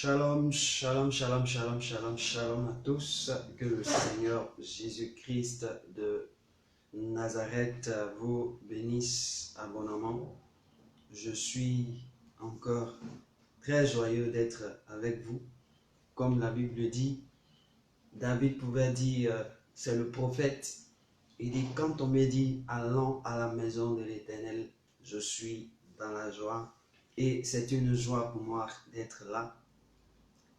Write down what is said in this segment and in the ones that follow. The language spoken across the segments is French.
Shalom, shalom, shalom, shalom, shalom, shalom à tous. Que le Seigneur Jésus-Christ de Nazareth vous bénisse abondamment. Je suis encore très joyeux d'être avec vous. Comme la Bible dit, David pouvait dire, c'est le prophète. Il dit, quand on me dit, allons à la maison de l'Éternel, je suis dans la joie. Et c'est une joie pour moi d'être là.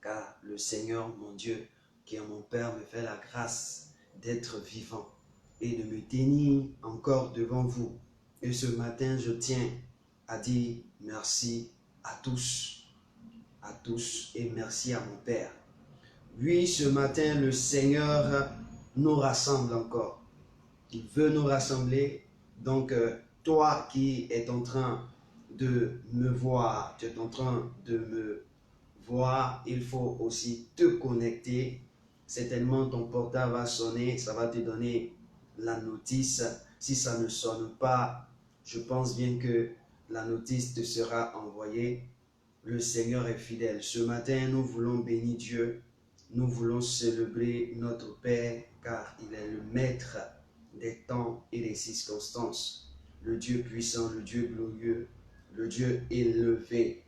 Car le Seigneur, mon Dieu, qui est mon Père, me fait la grâce d'être vivant et de me tenir encore devant vous. Et ce matin, je tiens à dire merci à tous et merci à mon Père. Oui, ce matin, le Seigneur nous rassemble encore. Il veut nous rassembler. Donc, toi qui es en train de me voir, tu es en train de me voir, il faut aussi te connecter. Certainement, ton portable va sonner, ça va te donner la notice. Si ça ne sonne pas, je pense bien que la notice te sera envoyée. Le Seigneur est fidèle. Ce matin, nous voulons bénir Dieu. Nous voulons célébrer notre Père, car il est le maître des temps et des circonstances. Le Dieu puissant, le Dieu glorieux, le Dieu élevé.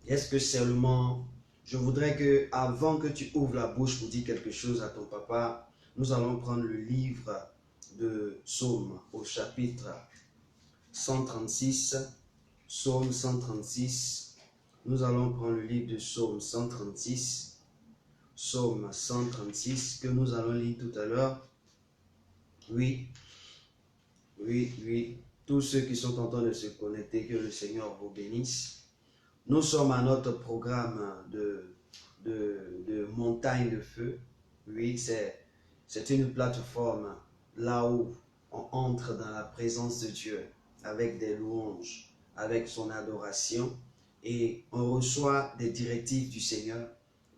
Est-ce que seulement, je voudrais que, avant que tu ouvres la bouche pour dire quelque chose à ton papa, nous allons prendre le livre de Psaume au chapitre 136. Psaume 136. Nous allons prendre le livre de Psaume 136. Psaume 136 que nous allons lire tout à l'heure. Oui. Tous ceux qui sont en train de se connecter, que le Seigneur vous bénisse. Nous sommes à notre programme de montagne de feu. Oui, c'est une plateforme là où on entre dans la présence de Dieu avec des louanges, avec son adoration et on reçoit des directives du Seigneur.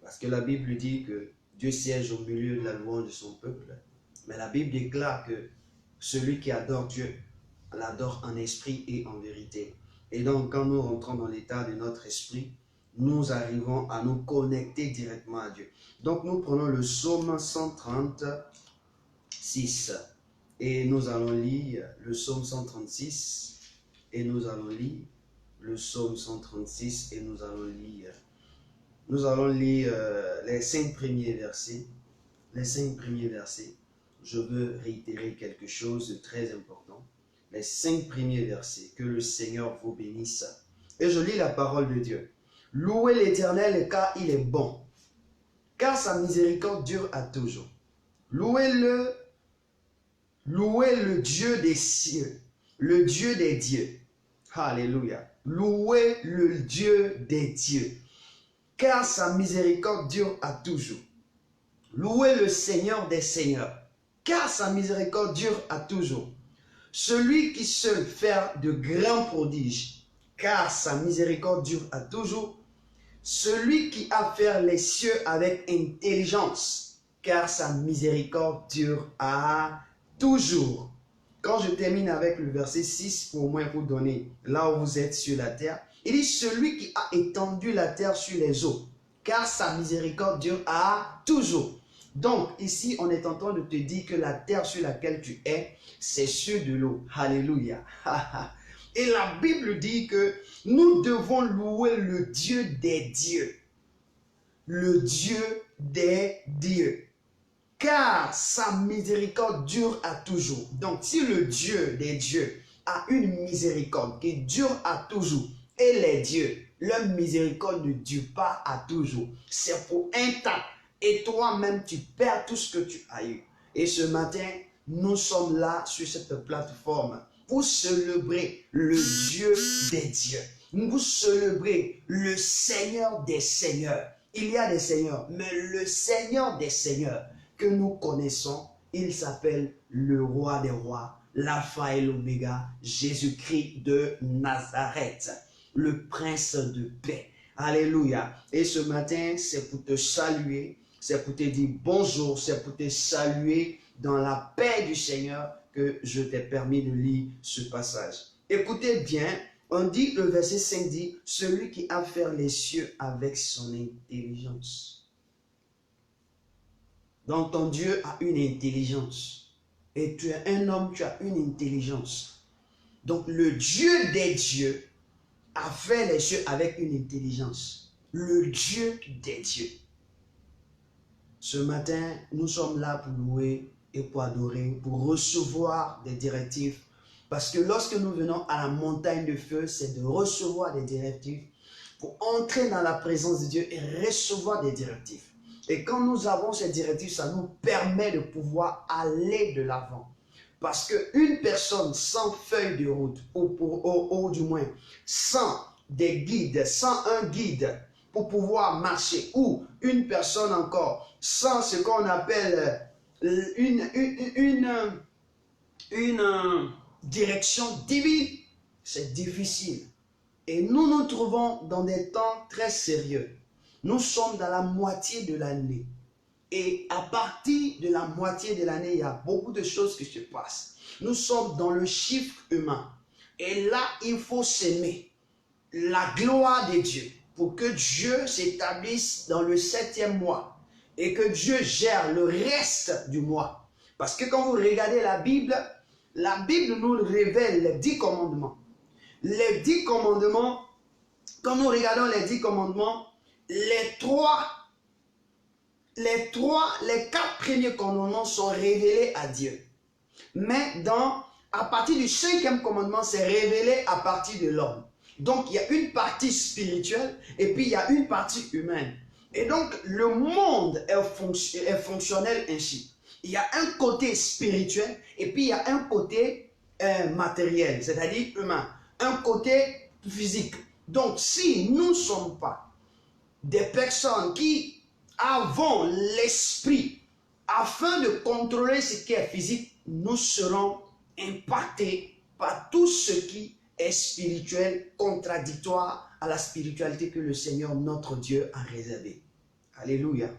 Parce que la Bible dit que Dieu siège au milieu de la louange de son peuple. Mais la Bible déclare que celui qui adore Dieu l'adore en esprit et en vérité. Et donc, quand nous rentrons dans l'état de notre esprit, nous arrivons à nous connecter directement à Dieu. Donc, nous prenons le psaume 136 et nous allons lire le psaume 136 et nous allons lire le psaume 136 et nous allons lire les 5 premiers versets. Les 5 premiers versets. Je veux réitérer quelque chose de très important. Les 5 premiers versets, que le Seigneur vous bénisse. Et je lis la parole de Dieu. Louez l'Éternel car il est bon, car sa miséricorde dure à toujours. Louez le Dieu des cieux, le Dieu des dieux. Alléluia. Louez le Dieu des dieux, car sa miséricorde dure à toujours. Louez le Seigneur des seigneurs, car sa miséricorde dure à toujours. Celui qui seul fait de grands prodiges, car sa miséricorde dure à toujours. Celui qui a fait les cieux avec intelligence, car sa miséricorde dure à toujours. Quand je termine avec le verset 6, pour au moins vous donner là où vous êtes sur la terre, il dit celui qui a étendu la terre sur les eaux, car sa miséricorde dure à toujours. Donc, ici, on est en train de te dire que la terre sur laquelle tu es, c'est sur de l'eau. Alléluia. Et la Bible dit que nous devons louer le Dieu des dieux. Le Dieu des dieux. Car sa miséricorde dure à toujours. Donc, si le Dieu des dieux a une miséricorde qui dure à toujours, et les dieux, leur miséricorde ne dure pas à toujours. C'est pour un temps. Et toi-même, tu perds tout ce que tu as eu. Et ce matin, nous sommes là sur cette plateforme pour célébrer le Dieu des dieux. Pour célébrer le Seigneur des seigneurs. Il y a des seigneurs, mais le Seigneur des seigneurs que nous connaissons, il s'appelle le roi des rois, l'alpha et l'oméga, Jésus-Christ de Nazareth, le prince de paix. Alléluia. Et ce matin, c'est pour te saluer. C'est pour te dire bonjour, c'est pour te saluer dans la paix du Seigneur que je t'ai permis de lire ce passage. Écoutez bien, On dit, le verset 5 dit, celui qui a fait les cieux avec son intelligence. Donc ton Dieu a une intelligence. Et tu es un homme, tu as une intelligence. Donc le Dieu des dieux a fait les cieux avec une intelligence. Le Dieu des dieux. Ce matin, nous sommes là pour louer et pour adorer, pour recevoir des directives. Parce que lorsque nous venons à la montagne de feu, c'est de recevoir des directives pour entrer dans la présence de Dieu et recevoir des directives. Et quand nous avons ces directives, ça nous permet de pouvoir aller de l'avant. Parce qu'une personne sans feuille de route, ou du moins sans des guides, sans un guide pour pouvoir marcher, ou une personne encore sans ce qu'on appelle une direction divine, c'est difficile. Et nous nous trouvons dans des temps très sérieux. Nous sommes dans la moitié de l'année. Et à partir de la moitié de l'année, il y a beaucoup de choses qui se passent. Nous sommes dans le chiffre humain. Et là, il faut s'aimer la gloire de Dieu pour que Dieu s'établisse dans le 7e mois et que Dieu gère le reste du mois. Parce que quand vous regardez la Bible nous révèle les 10 commandements. Les 10 commandements, quand nous regardons les 10 commandements, les 4 premiers commandements sont révélés à Dieu. Mais à partir du 5e commandement, c'est révélé à partir de l'homme. Donc, il y a une partie spirituelle et puis il y a une partie humaine. Et donc, le monde est fonctionnel ainsi. Il y a un côté spirituel et puis il y a un côté matériel, c'est-à-dire humain. Un côté physique. Donc, si nous ne sommes pas des personnes qui avons l'esprit afin de contrôler ce qui est physique, nous serons impactés par tout ce qui est spirituel, contradictoire à la spiritualité que le Seigneur, notre Dieu, a réservée. Alléluia.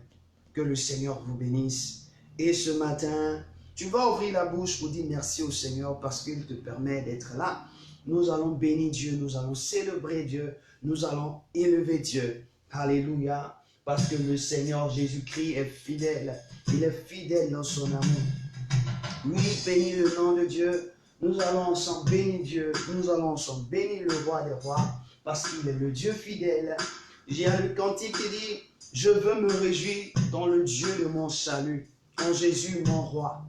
Que le Seigneur vous bénisse. Et ce matin, tu vas ouvrir la bouche pour dire merci au Seigneur parce qu'il te permet d'être là. Nous allons bénir Dieu, nous allons célébrer Dieu, nous allons élever Dieu. Alléluia. Parce que le Seigneur Jésus-Christ est fidèle. Il est fidèle dans son amour. Oui, bénis le nom de Dieu. Nous allons ensemble bénir Dieu. Nous allons ensemble bénir le roi des rois. Parce qu'il est le Dieu fidèle. J'ai un cantique qui dit, je veux me réjouir dans le Dieu de mon salut. En Jésus, mon roi.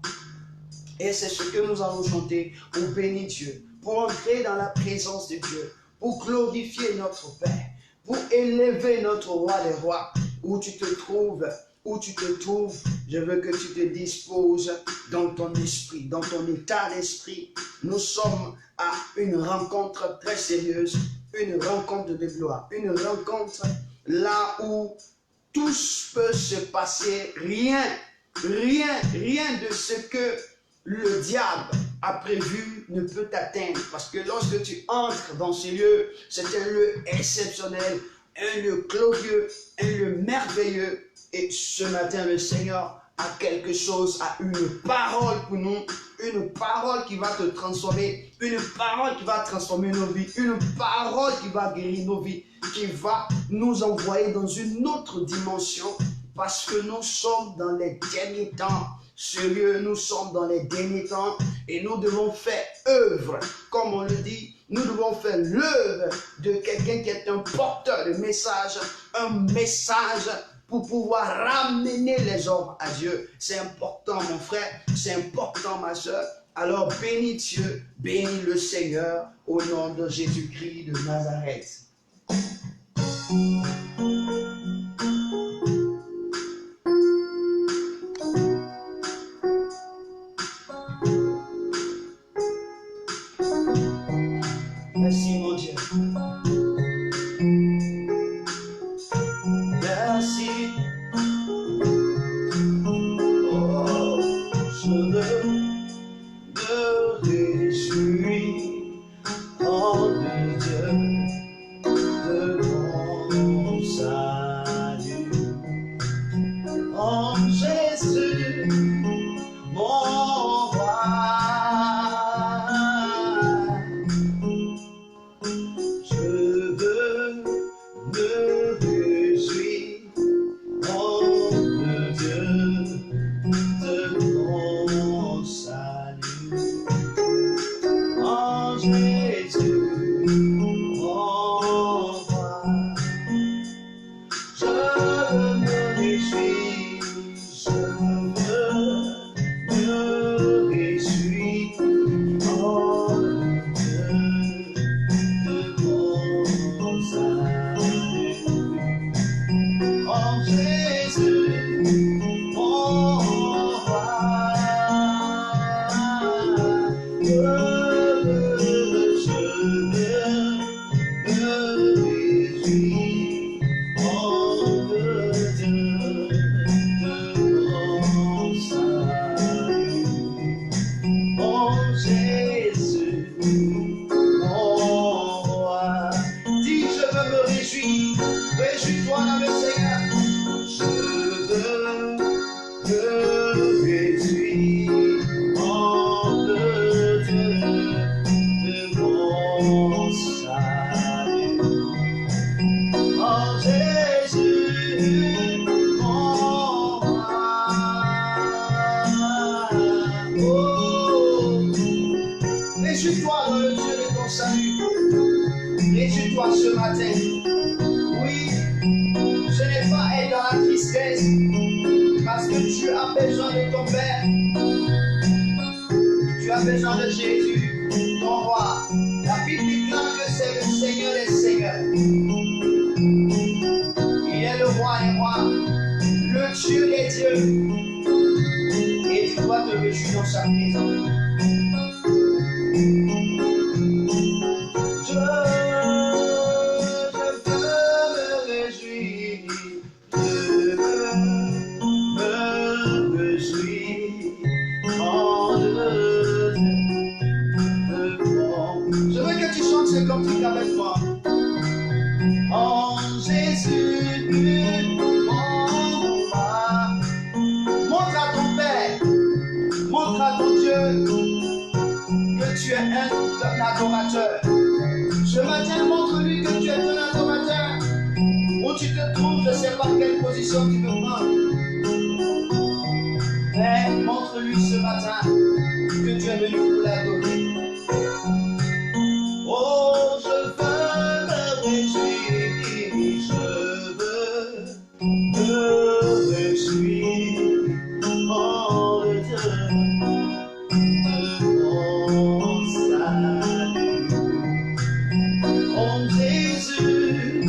Et c'est ce que nous allons chanter pour bénir Dieu. Pour entrer dans la présence de Dieu. Pour glorifier notre Père. Pour élever notre roi des rois. Où tu te trouves, je veux que tu te disposes dans ton esprit, dans ton état d'esprit. Nous sommes à une rencontre très sérieuse, une rencontre de gloire, une rencontre là où tout peut se passer, rien de ce que le diable a prévu ne peut t'atteindre. Parce que lorsque tu entres dans ce lieu, c'est un lieu exceptionnel, un lieu glorieux, un lieu merveilleux. Et ce matin, le Seigneur a quelque chose, a une parole pour nous, une parole qui va te transformer, une parole qui va transformer nos vies, une parole qui va guérir nos vies, qui va nous envoyer dans une autre dimension, parce que nous sommes dans les derniers temps. Sérieux, nous sommes dans les derniers temps et nous devons faire œuvre, comme on le dit, nous devons faire l'œuvre de quelqu'un qui est un porteur de message, un message pour pouvoir ramener les hommes à Dieu. C'est important, mon frère, c'est important, ma soeur. Alors bénis Dieu, bénis le Seigneur au nom de Jésus-Christ de Nazareth. Merci mon Dieu. Merci. Oh, je veux me réjouir en le Dieu de mon salut. En Jésus, mon roi. Je veux me réjouir en le Dieu de mon salut. En Jésus, mon roi, je me réjouis, je veux me réjouir en le Dieu de mon salut. En Jésus, mon roi, je réjouis-toi dans le Seigneur. Je veux me réjouir en le Dieu de mon salut. En Jésus, mon roi. Oh, réjouis-toi dans le Dieu de ton salut. Réjouis-toi ce matin. Oui, ce n'est pas être dans la tristesse, parce que tu as besoin de ton Père. Tu as besoin de Jésus, ton roi. La Bible déclare que c'est le Seigneur des Seigneurs. Il est le roi des rois, le Dieu des dieux. Et tu dois te réjouir dans sa présence. Je veux me réjouir, je veux me réjouir en le Dieu de mon. Je veux que tu chantes ce cantique avec moi. En Jésus, mon roi, montre à ton Père, montre à ton Dieu que tu es un adorateur. Ce matin, montre-lui que tu es un adorateur. Où tu te trouves, je ne sais pas quelle position tu peux prendre. Mais montre-lui ce matin que tu es venu pour l'adorer. Oh, je veux me réjouir, je veux me réjouir en le Dieu de mon salut. En Jésus,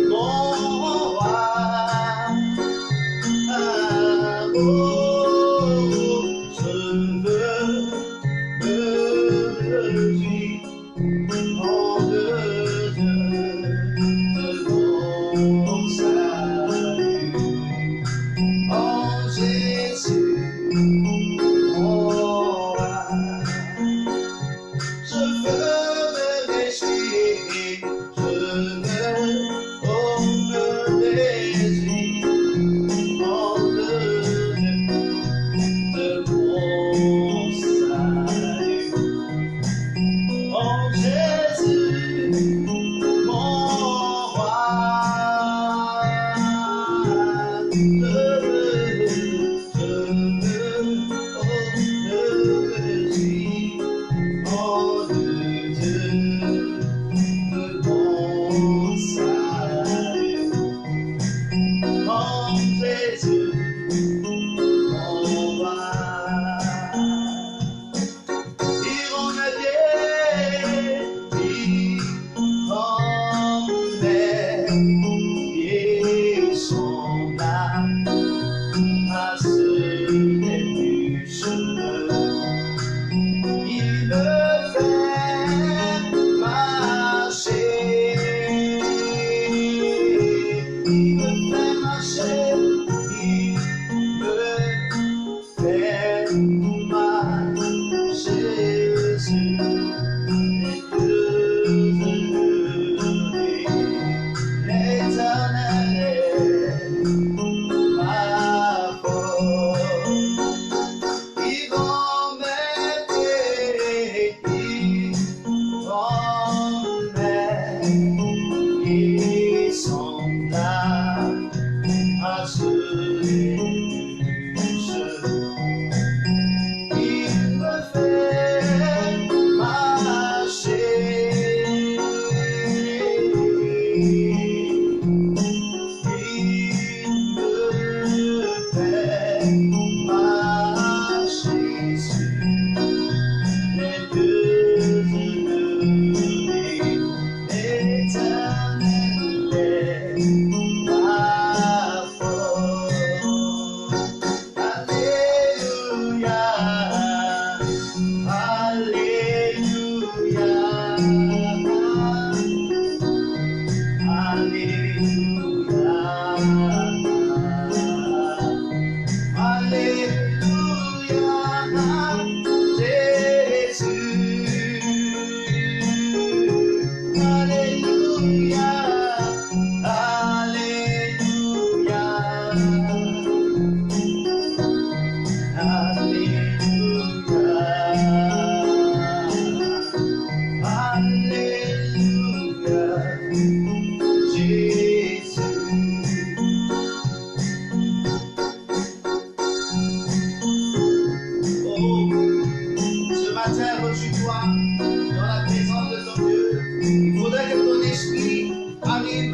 mon roi. Oh, je veux me réjouir en le Dieu de mon salut. En Jésus, mon roi. Je veux me réjouir, je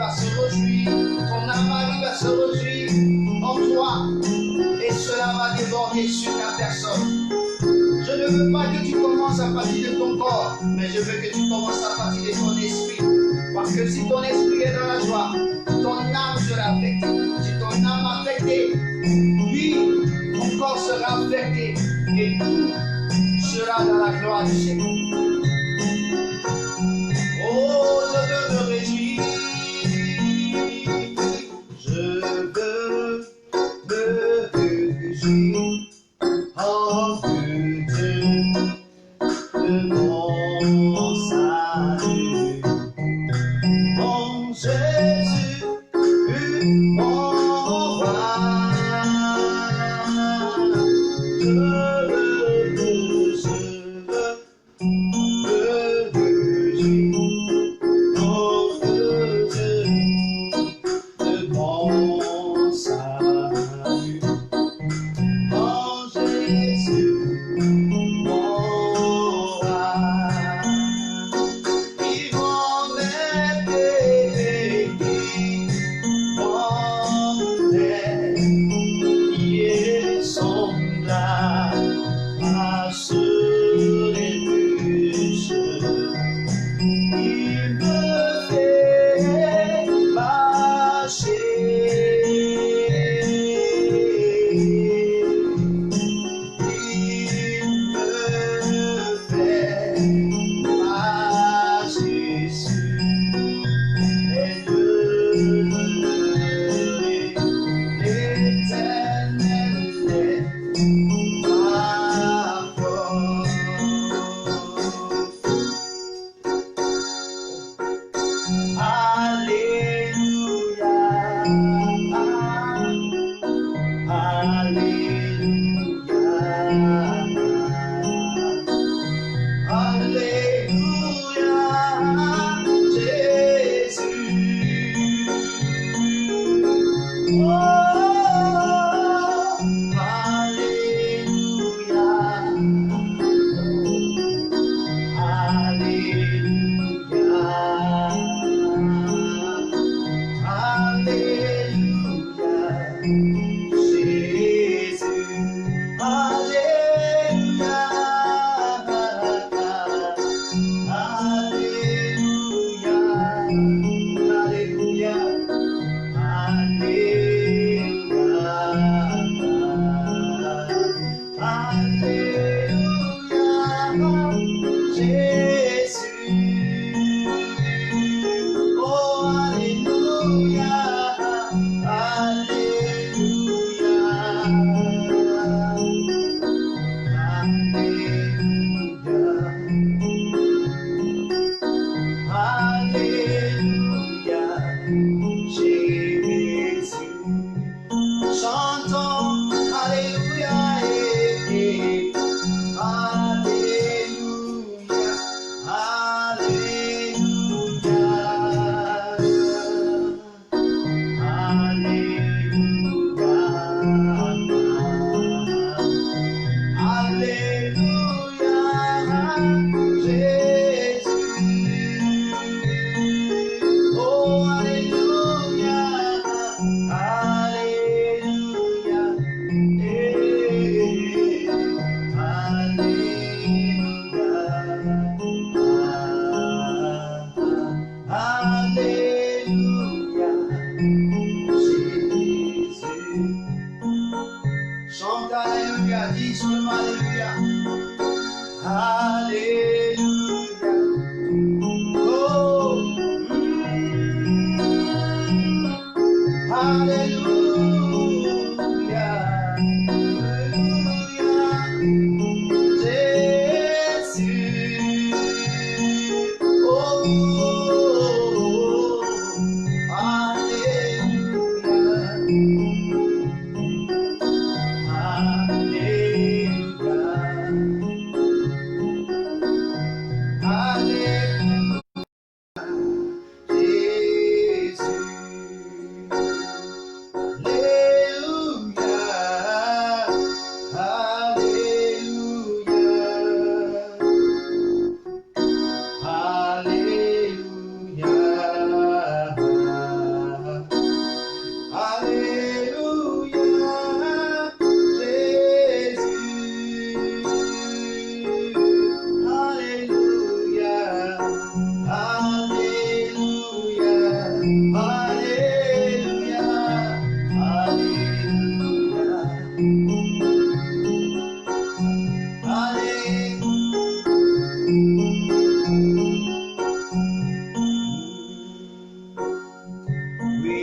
va se réjouir, ton âme va se réjouir en toi, et cela va déborder sur ta personne. Je ne veux pas que tu commences à partir de ton corps, mais je veux que tu commences à partir de ton esprit. Parce que si ton esprit est dans la joie, ton âme sera affectée. Si ton âme est affectée, oui, ton corps sera affecté et tout sera dans la gloire du Seigneur. Oh, je veux me réjouir. Je veux me réjouir en Dieu de mon salut. Mon Jésus, mon roi. Je veux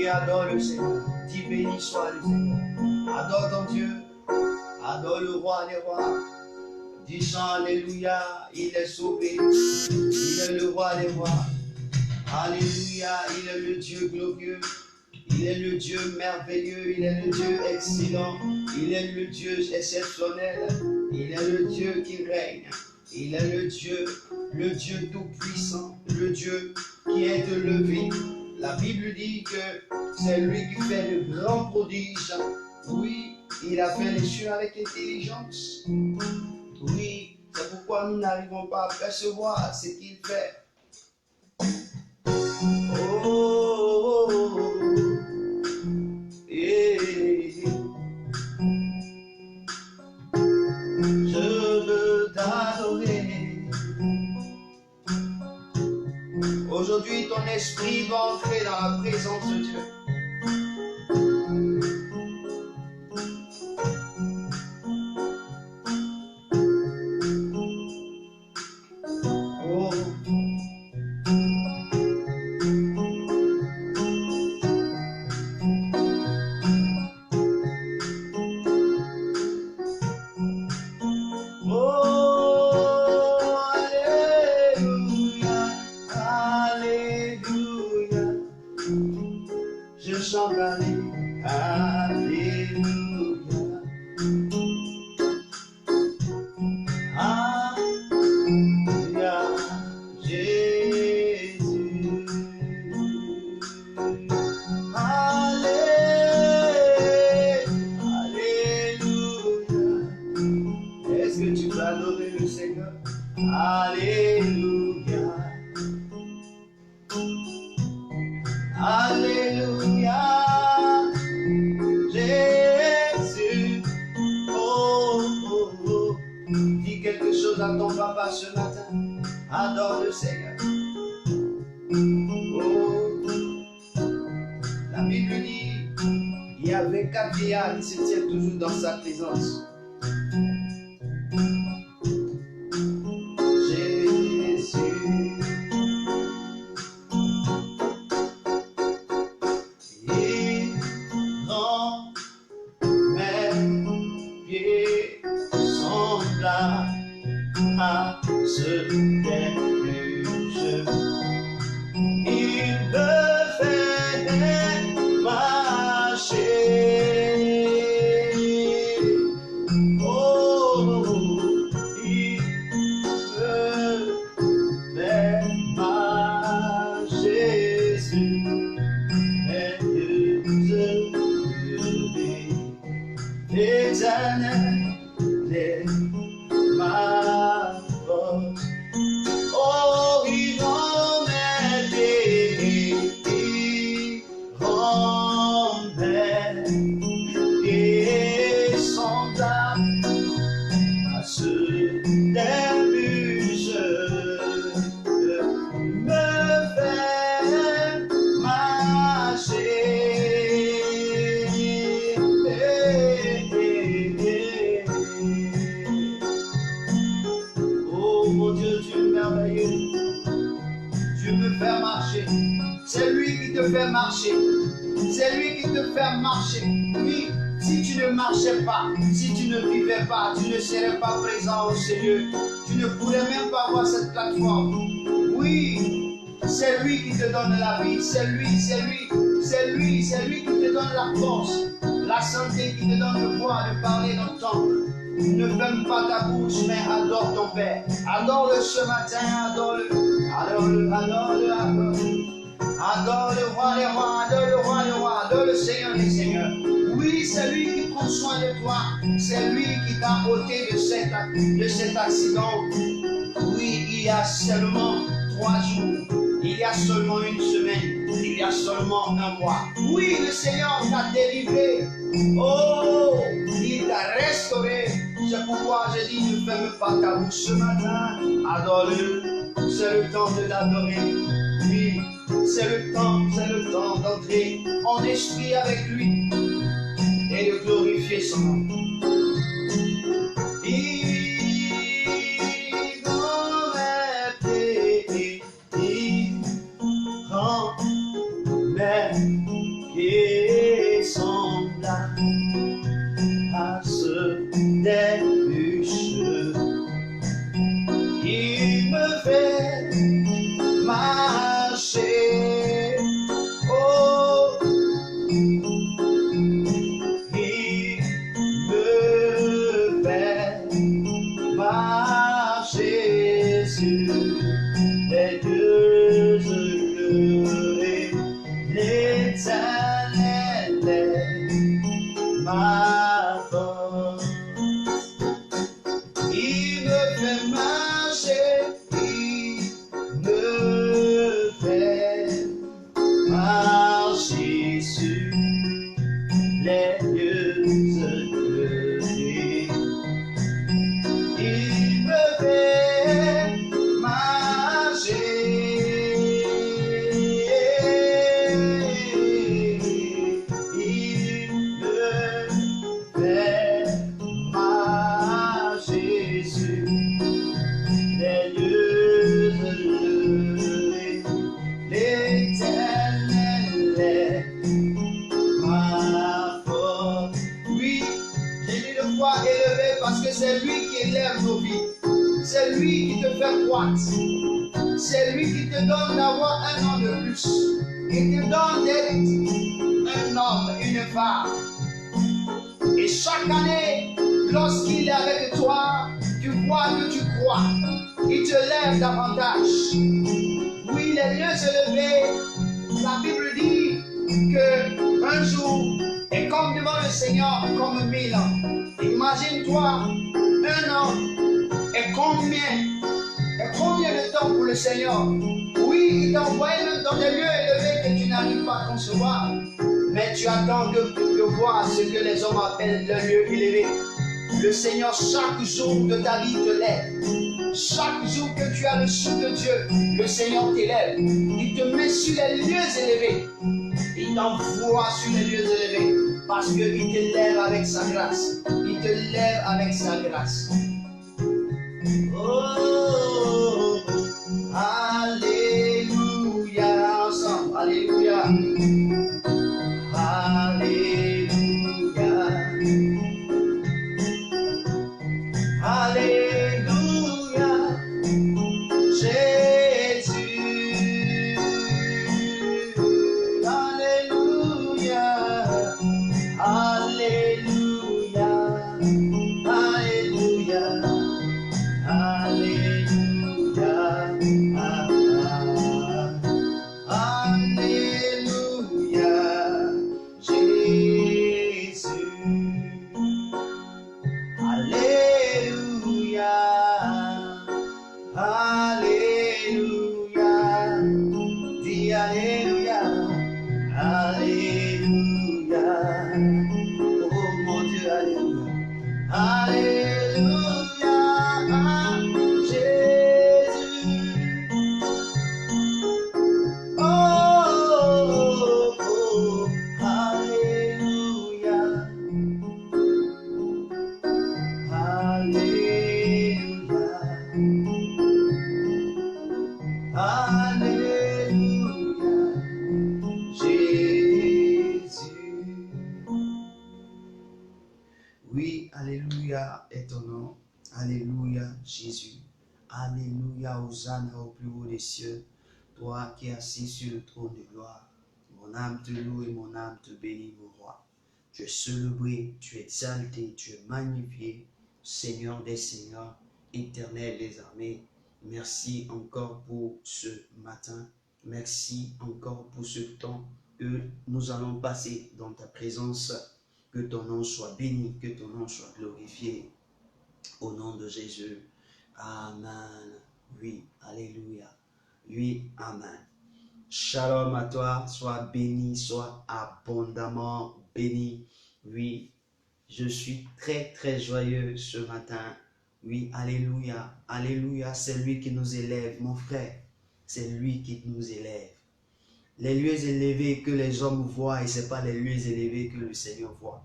adore le Seigneur. Dis béni soit le Seigneur. Adore ton Dieu. Adore le roi des rois. Dis chant alléluia, il est sauvé. Il est le roi des rois. Alléluia, il est le Dieu glorieux. Il est le Dieu merveilleux, il est le Dieu excellent, il est le Dieu exceptionnel, il est le Dieu qui règne, il est le Dieu tout-puissant, le Dieu qui est élevé. La Bible dit que c'est lui qui fait de grands prodiges. Oui, il a fait les cieux avec intelligence. Oui, c'est pourquoi nous n'arrivons pas à percevoir ce qu'il fait. Oh, yeah. Je veux t'adorer. Aujourd'hui, ton esprit va entrer dans la présence de Dieu. Il se tient toujours dans sa présence. Jésus, et dans mes pieds semblables à ce déluge, il me fait marcher. Marcher. C'est lui qui te fait marcher. Oui, si tu ne marchais pas, si tu ne vivais pas, tu ne serais pas présent au Seigneur. Tu ne pourrais même pas avoir cette plateforme. Oui, c'est lui qui te donne la vie. C'est lui qui te donne la force, la santé, qui te donne le pouvoir de parler d'entendre. Ne ferme pas ta bouche, mais adore ton Père. Adore-le ce matin, adore-le. Adore le roi des rois, adore le roi des rois, adore le Seigneur des seigneurs. Oui, c'est lui qui prend soin de toi. C'est lui qui t'a ôté de cet accident. Oui, il y a seulement 3 jours. Il y a seulement une semaine. Il y a seulement un mois. Oui, le Seigneur t'a délivré. Oh, il t'a restauré. C'est pourquoi je dis, ne ferme pas ta bouche ce matin. Adore-le. C'est le temps de l'adorer. Oui, c'est le temps d'entrer en esprit avec lui et de glorifier son nom. Il dans mes pieds, il rend mes pieds par Jésus, les lieux élevés. Il me fait marcher. Il me fait marcher sur les lieux élevés. L'Éternel est ma force. Oui, j'ai dit de foi élevé parce que c'est lui qui élève nos vies. C'est lui qui te fait croître. C'est lui qui te donne d'avoir un an de plus. Il te donne d'être un homme, une femme. Et chaque année, lorsqu'il est avec toi, tu vois que tu crois. Il te lève davantage. Oui, les lieux élevés, la Bible dit qu'un jour est comme devant le Seigneur comme 1000 ans. Imagine-toi, un an est combien de temps pour le Seigneur? Oui, il t'a envoyé même dans des lieux élevés que tu n'arrives pas à concevoir. Mais tu attends de voir ce que les hommes appellent le lieu élevé. Le Seigneur, chaque jour de ta vie te lève. Chaque jour que tu as le souffle de Dieu, le Seigneur t'élève. Il te met sur les lieux élevés. Il t'envoie sur les lieux élevés. Parce qu'il te lève avec sa grâce. Il te lève avec sa grâce. Oh, alléluia, ensemble, alléluia, alléluia, alléluia, Jésus, alléluia, alléluia, alléluia. Alléluia, Alléluia, Jésus. Alléluia, Alléluia. Dis Alléluia, Alléluia. Oh mon Dieu, Alléluia. Alléluia, Jésus. Oh, oh, Alléluia. Alléluia. Alléluia, Jésus. Oui, Alléluia est ton nom. Alléluia, Jésus. Alléluia, Hosanna au plus haut des cieux. Toi qui es assis sur le trône de gloire. Mon âme te loue et mon âme te bénit, mon roi. Tu es célébré, tu es exalté, tu es magnifié. Seigneur des seigneurs, éternel des armées. Merci encore pour ce matin. Merci encore pour ce temps que nous allons passer dans ta présence. Que ton nom soit béni, que ton nom soit glorifié. Au nom de Jésus. Amen. Oui, alléluia. Oui, amen. Shalom à toi. Sois béni, sois abondamment béni. Oui, je suis très, très joyeux ce matin. Oui, alléluia. Alléluia, c'est lui qui nous élève, mon frère. C'est lui qui nous élève. Les lieux élevés que les hommes voient, et ce n'est pas les lieux élevés que le Seigneur voit.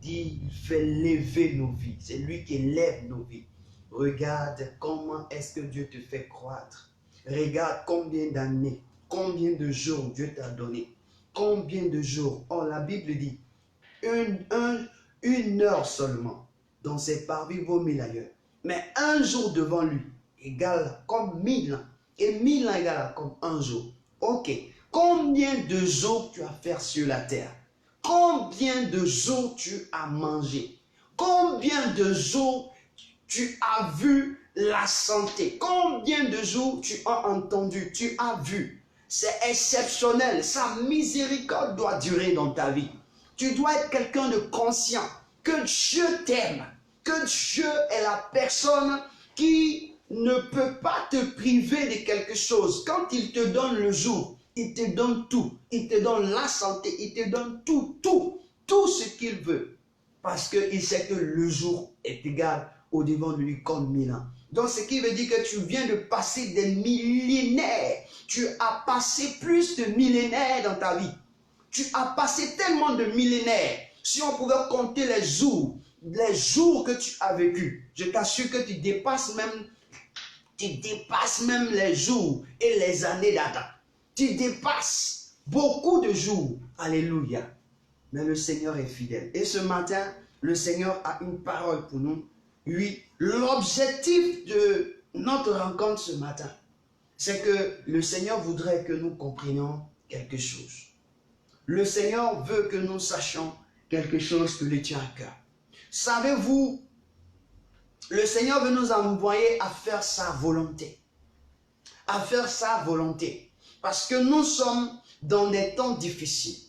Il fait lever nos vies. C'est lui qui élève nos vies. Regarde comment est-ce que Dieu te fait croître. Regarde combien d'années, combien de jours Dieu t'a donné. Combien de jours. Oh, la Bible dit, une heure seulement. Dans ses parvis vaut 1000 ailleurs. Mais un jour devant lui égale comme 1000 ans. Et 1000 ans égale comme un jour. Ok. Combien de jours tu as fait sur la terre? Combien de jours tu as mangé? Combien de jours tu as vu la santé? Combien de jours tu as entendu, tu as vu? C'est exceptionnel. Sa miséricorde doit durer dans ta vie. Tu dois être quelqu'un de conscient que Dieu t'aime, que Dieu est la personne qui ne peut pas te priver de quelque chose. Quand il te donne le jour, Il te donne tout. Il te donne la santé. Il te donne tout ce qu'il veut. Parce qu'il sait que le jour est égal au devant de lui comme 1000 ans. Donc, ce qui veut dire que tu viens de passer des millénaires. Tu as passé plus de millénaires dans ta vie. Tu as passé tellement de millénaires. Si on pouvait compter les jours que tu as vécu, je t'assure que tu dépasses même les jours et les années d'Adam. Tu dépasses beaucoup de jours. Alléluia. Mais le Seigneur est fidèle. Et ce matin, le Seigneur a une parole pour nous. Oui, l'objectif de notre rencontre ce matin, c'est que le Seigneur voudrait que nous comprenions quelque chose. Le Seigneur veut que nous sachions quelque chose qui lui tient à cœur. Savez-vous, le Seigneur veut nous envoyer à faire sa volonté. À faire sa volonté. Parce que nous sommes dans des temps difficiles.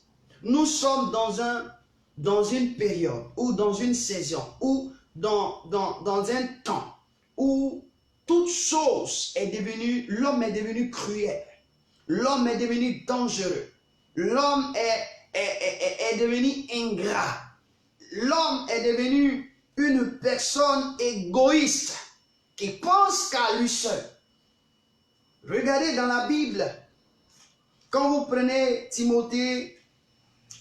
Nous sommes dans une période ou dans une saison ou dans un temps où toute chose est devenue, l'homme est devenu cruel. L'homme est devenu dangereux. L'homme est devenu ingrat. L'homme est devenu une personne égoïste qui pense qu'à lui seul. Regardez dans la Bible, quand vous prenez Timothée,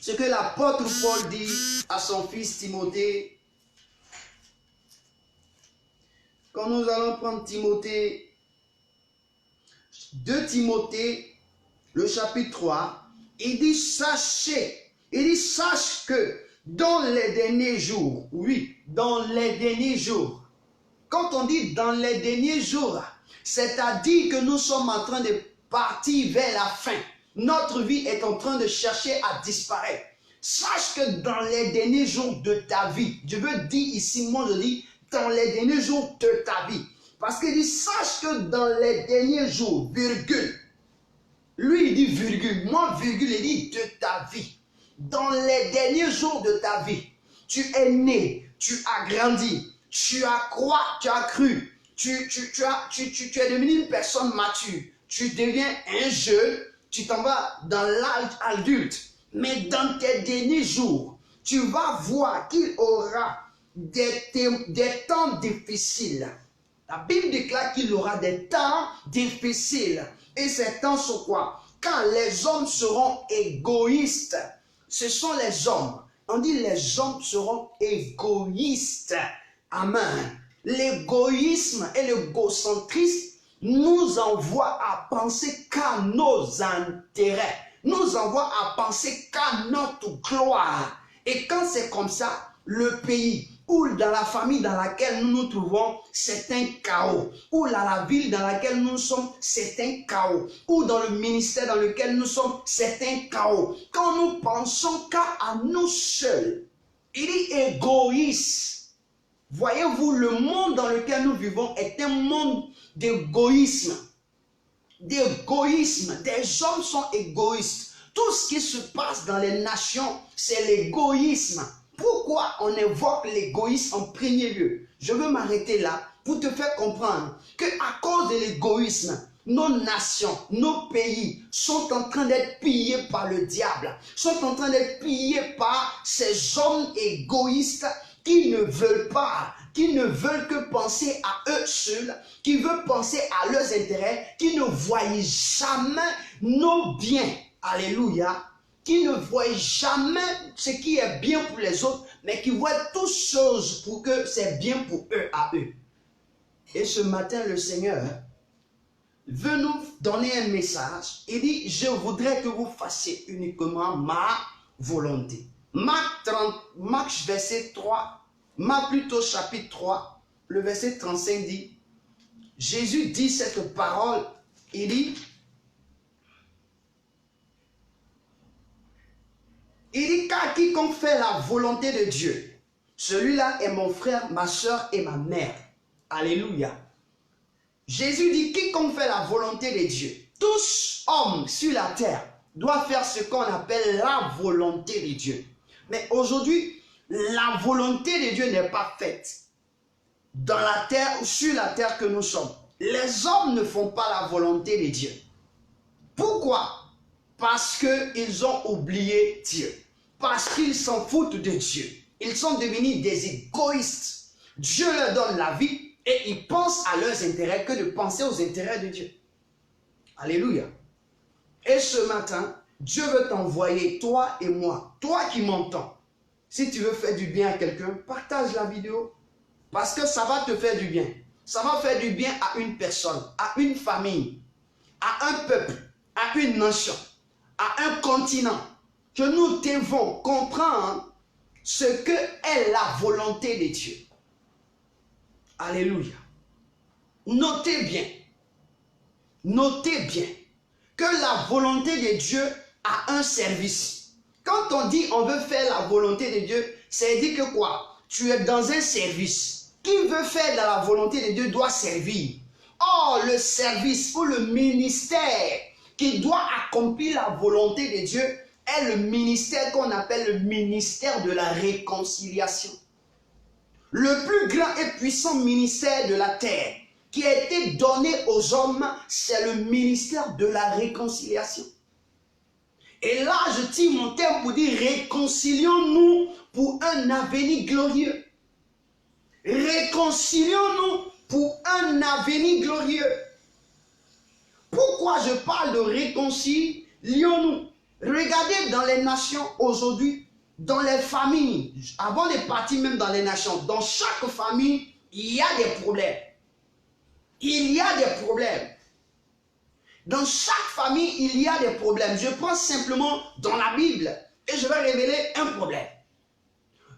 ce que l'apôtre Paul dit à son fils Timothée, quand nous allons prendre Timothée, 2 Timothée, le chapitre 3, il dit, sache que dans les derniers jours, oui, dans les derniers jours, quand on dit dans les derniers jours, c'est-à-dire que nous sommes en train de partir vers la fin. Notre vie est en train de chercher à disparaître. Sache que dans les derniers jours de ta vie, je veux dire ici, moi je dis, dans les derniers jours de ta vie. Parce qu'il dit, sache que dans les derniers jours, virgule. Lui, il dit virgule. Moi, virgule, il dit de ta vie. Dans les derniers jours de ta vie, tu es né, tu as grandi, tu as cru, tu es devenu une personne mature. Tu deviens un jeune, tu t'en vas dans l'âge adulte. Mais dans tes derniers jours, tu vas voir qu'il aura des temps difficiles. La Bible déclare qu'il aura des temps difficiles. Et ces temps sont quoi? Quand les hommes seront égoïstes. Ce sont les hommes. On dit les hommes seront égoïstes. Amen. L'égoïsme et l'égocentrisme nous envoient à penser qu'à nos intérêts. Nous envoient à penser qu'à notre gloire. Et quand c'est comme ça, le pays ou dans la famille dans laquelle nous nous trouvons, c'est un chaos. Ou dans la ville dans laquelle nous sommes, c'est un chaos. Ou dans le ministère dans lequel nous sommes, c'est un chaos. Quand nous pensons qu'à nous seuls, il est égoïste. Voyez-vous, le monde dans lequel nous vivons est un monde d'égoïsme. D'égoïsme. Des hommes sont égoïstes. Tout ce qui se passe dans les nations, c'est l'égoïsme. Pourquoi on évoque l'égoïsme en premier lieu? Je veux m'arrêter là pour te faire comprendre qu'à cause de l'égoïsme, nos nations, nos pays sont en train d'être pillés par le diable, sont en train d'être pillés par ces hommes égoïstes qui ne veulent que penser à eux seuls, qui veulent penser à leurs intérêts, qui ne voient jamais nos biens. Alléluia. Qui ne voient jamais ce qui est bien pour les autres, mais qui voient toutes choses pour que c'est bien pour eux à eux. Et ce matin, le Seigneur veut nous donner un message. Il dit, je voudrais que vous fassiez uniquement ma volonté. Marc verset 3, Marc plutôt chapitre 3, le verset 35 dit, Jésus dit cette parole, il dit, car quiconque fait la volonté de Dieu, celui-là est mon frère, ma soeur et ma mère. Alléluia. Jésus dit, quiconque fait la volonté de Dieu, tous hommes sur la terre doivent faire ce qu'on appelle la volonté de Dieu. Mais aujourd'hui, la volonté de Dieu n'est pas faite dans la terre ou sur la terre que nous sommes. Les hommes ne font pas la volonté de Dieu. Pourquoi? Parce qu'ils ont oublié Dieu. Parce qu'ils s'en foutent de Dieu. Ils sont devenus des égoïstes. Dieu leur donne la vie et ils pensent à leurs intérêts que de penser aux intérêts de Dieu. Alléluia. Et ce matin, Dieu veut t'envoyer, toi et moi, toi qui m'entends. Si tu veux faire du bien à quelqu'un, partage la vidéo. Parce que ça va te faire du bien. Ça va faire du bien à une personne, à une famille, à un peuple, à une nation, à un continent. Que nous devons comprendre ce que est la volonté de Dieu. Alléluia. Notez bien que la volonté de Dieu a un service. Quand on dit on veut faire la volonté de Dieu, c'est dire que quoi? Tu es dans un service. Qui veut faire dans la volonté de Dieu doit servir. Or, le service ou le ministère qui doit accomplir la volonté de Dieu est le ministère qu'on appelle le ministère de la réconciliation. Le plus grand et puissant ministère de la terre qui a été donné aux hommes, c'est le ministère de la réconciliation. Et là, je tire mon terme pour dire réconcilions-nous pour un avenir glorieux. Réconcilions-nous pour un avenir glorieux. Pourquoi je parle de réconcilions-nous? Regardez dans les nations aujourd'hui, dans les familles, avant de partir même dans les nations, dans chaque famille, il y a des problèmes. Il y a des problèmes. Dans chaque famille, il y a des problèmes. Je prends simplement dans la Bible et je vais révéler un problème.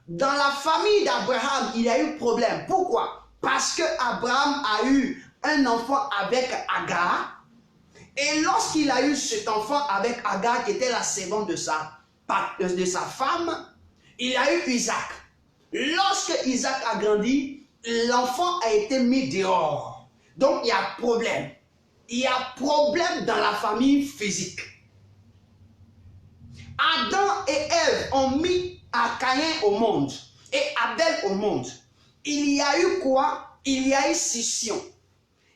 Dans la famille d'Abraham, il y a eu problème. Pourquoi? Parce que Abraham a eu un enfant avec Agar. Et lorsqu'il a eu cet enfant avec Agar, qui était la servante de sa femme, il a eu Isaac. Lorsque Isaac a grandi, l'enfant a été mis dehors. Donc il y a problème. Il y a problème dans la famille physique. Adam et Ève ont mis Caïn au monde et Abel au monde. Il y a eu quoi? Il y a eu scission.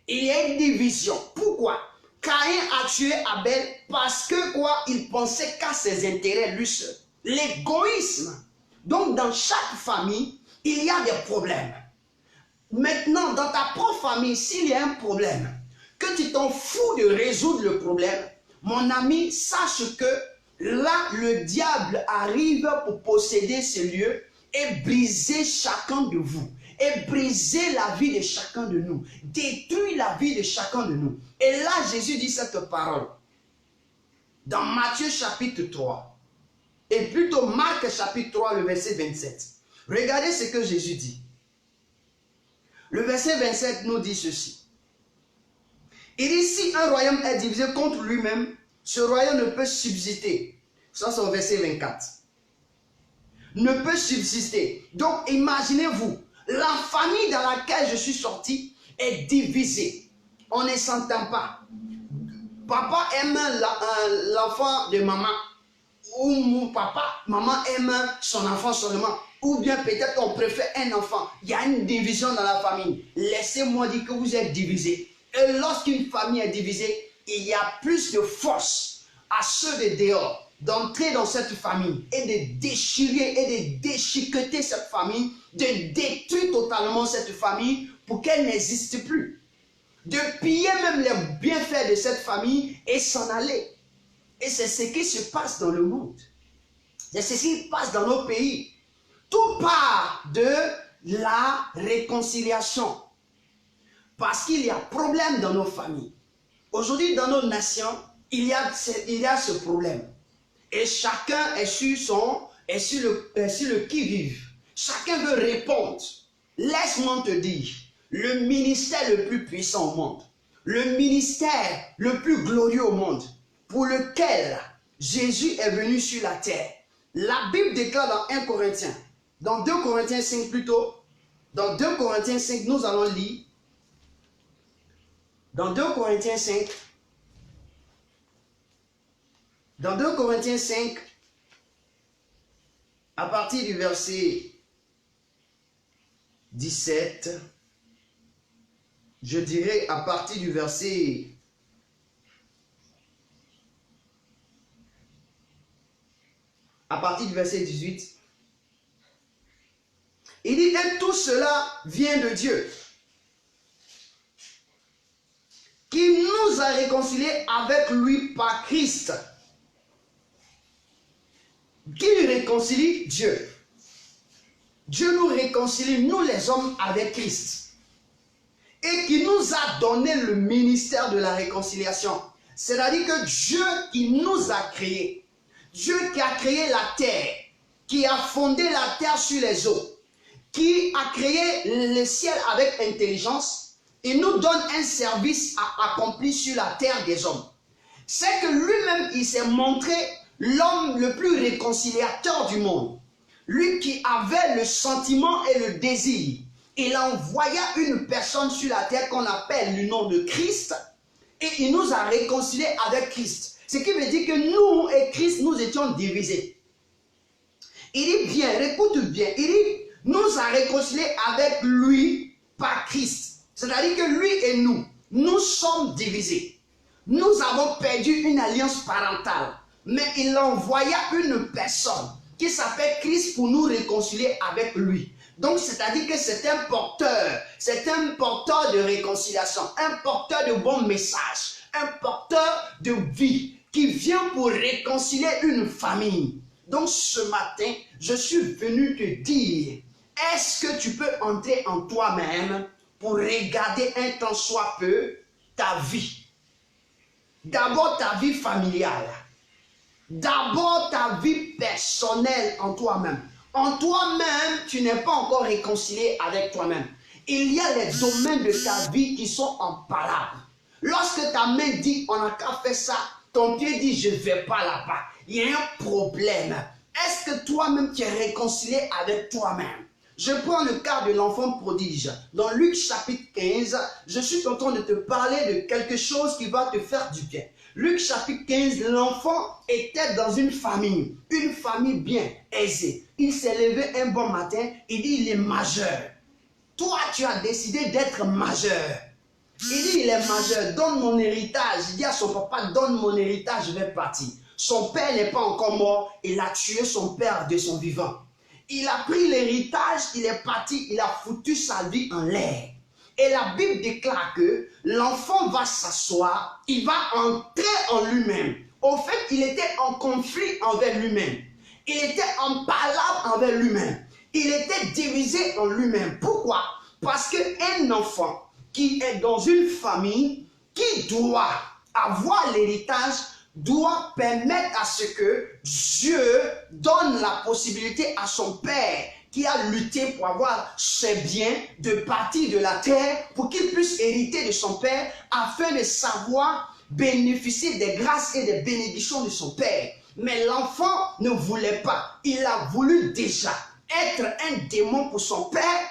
Il y a eu division. Pourquoi? Caïn a tué Abel parce que quoi? Il pensait qu'à ses intérêts lui seul. L'égoïsme. Donc dans chaque famille, il y a des problèmes. Maintenant, dans ta propre famille, s'il y a un problème, que tu t'en fous de résoudre le problème, mon ami, sache que là, le diable arrive pour posséder ce lieu et briser chacun de vous. Et briser la vie de chacun de nous. Détruire la vie de chacun de nous. Et là, Jésus dit cette parole. Dans Matthieu chapitre 3. Et plutôt Marc chapitre 3, le verset 27. Regardez ce que Jésus dit. Le verset 27 nous dit ceci. Il dit, si un royaume est divisé contre lui-même, ce royaume ne peut subsister. Ça, c'est au verset 24. Ne peut subsister. Donc, imaginez-vous, la famille dans laquelle je suis sorti est divisée. On ne s'entend pas. Papa aime l'enfant de maman. Ou mon papa, maman aime son enfant seulement. Ou bien peut-être on préfère un enfant. Il y a une division dans la famille. Laissez-moi dire que vous êtes divisés. Et lorsqu'une famille est divisée, il y a plus de force à ceux de dehors d'entrer dans cette famille et de déchirer et de déchiqueter cette famille, de détruire totalement cette famille pour qu'elle n'existe plus. De piller même les bienfaits de cette famille et s'en aller. Et c'est ce qui se passe dans le monde. C'est ce qui se passe dans nos pays. Tout part de la réconciliation. Parce qu'il y a problème dans nos familles. Aujourd'hui, dans nos nations, il y a ce problème. Et chacun est sur le qui-vive. Chacun veut répondre. Laisse-moi te dire, le ministère le plus puissant au monde, le ministère le plus glorieux au monde, pour lequel Jésus est venu sur la terre. La Bible déclare dans 1 Corinthiens, dans 2 Corinthiens 5 plutôt, dans 2 Corinthiens 5, nous allons lire, dans 2 Corinthiens 5, dans 2 Corinthiens 5, à partir du verset 17, je dirais à partir du verset à partir du verset 18. Il dit, et tout cela vient de Dieu, qui nous a réconciliés avec lui par Christ. Qui réconcilie? Dieu. Dieu nous réconcilie, nous les hommes, avec Christ. Et qui nous a donné le ministère de la réconciliation. C'est-à-dire que Dieu qui nous a créés, Dieu qui a créé la terre, qui a fondé la terre sur les eaux, qui a créé le ciel avec intelligence, il nous donne un service à accomplir sur la terre des hommes. C'est que lui-même, il s'est montré l'homme le plus réconciliateur du monde. Lui qui avait le sentiment et le désir. Il envoya une personne sur la terre qu'on appelle le nom de Christ et il nous a réconciliés avec Christ. Ce qui veut dire que nous et Christ, nous étions divisés. Il dit bien, écoute bien, il dit, nous a réconciliés avec lui par Christ. C'est-à-dire que lui et nous sommes divisés. Nous avons perdu une alliance parentale. Mais il envoya une personne qui s'appelle Christ pour nous réconcilier avec lui. Donc, c'est-à-dire que c'est un porteur de réconciliation, un porteur de bons messages, un porteur de vie qui vient pour réconcilier une famille. Donc, ce matin, je suis venu te dire, est-ce que tu peux entrer en toi-même pour regarder un temps soit peu ta vie? D'abord ta vie familiale. D'abord ta vie personnelle en toi-même. En toi-même, tu n'es pas encore réconcilié avec toi-même. Il y a les domaines de ta vie qui sont imparables. Lorsque ta main dit, on n'a qu'à faire ça, ton pied dit, je ne vais pas là-bas. Il y a un problème. Est-ce que toi-même, tu es réconcilié avec toi-même? Je prends le cas de l'enfant prodige. Dans Luc chapitre 15, je suis en train de te parler de quelque chose qui va te faire du bien. Luc chapitre 15, l'enfant était dans une famille bien aisée. Il s'est levé un bon matin, il dit, il est majeur. Toi, tu as décidé d'être majeur. Il dit, il est majeur, donne mon héritage. Il dit à son papa, donne mon héritage, je vais partir. Son père n'est pas encore mort, il a tué son père de son vivant. Il a pris l'héritage, il est parti, il a foutu sa vie en l'air. Et la Bible déclare que l'enfant va s'asseoir, il va entrer en lui-même. Au fait, il était en conflit envers lui-même. Il était en palabre envers lui-même. Il était divisé en lui-même. Pourquoi? Parce qu'un enfant qui est dans une famille, qui doit avoir l'héritage, doit permettre à ce que Dieu donne la possibilité à son père qui a lutté pour avoir ses biens de partir de la terre pour qu'il puisse hériter de son père afin de savoir bénéficier des grâces et des bénédictions de son père. Mais l'enfant ne voulait pas. Il a voulu déjà être un démon pour son père,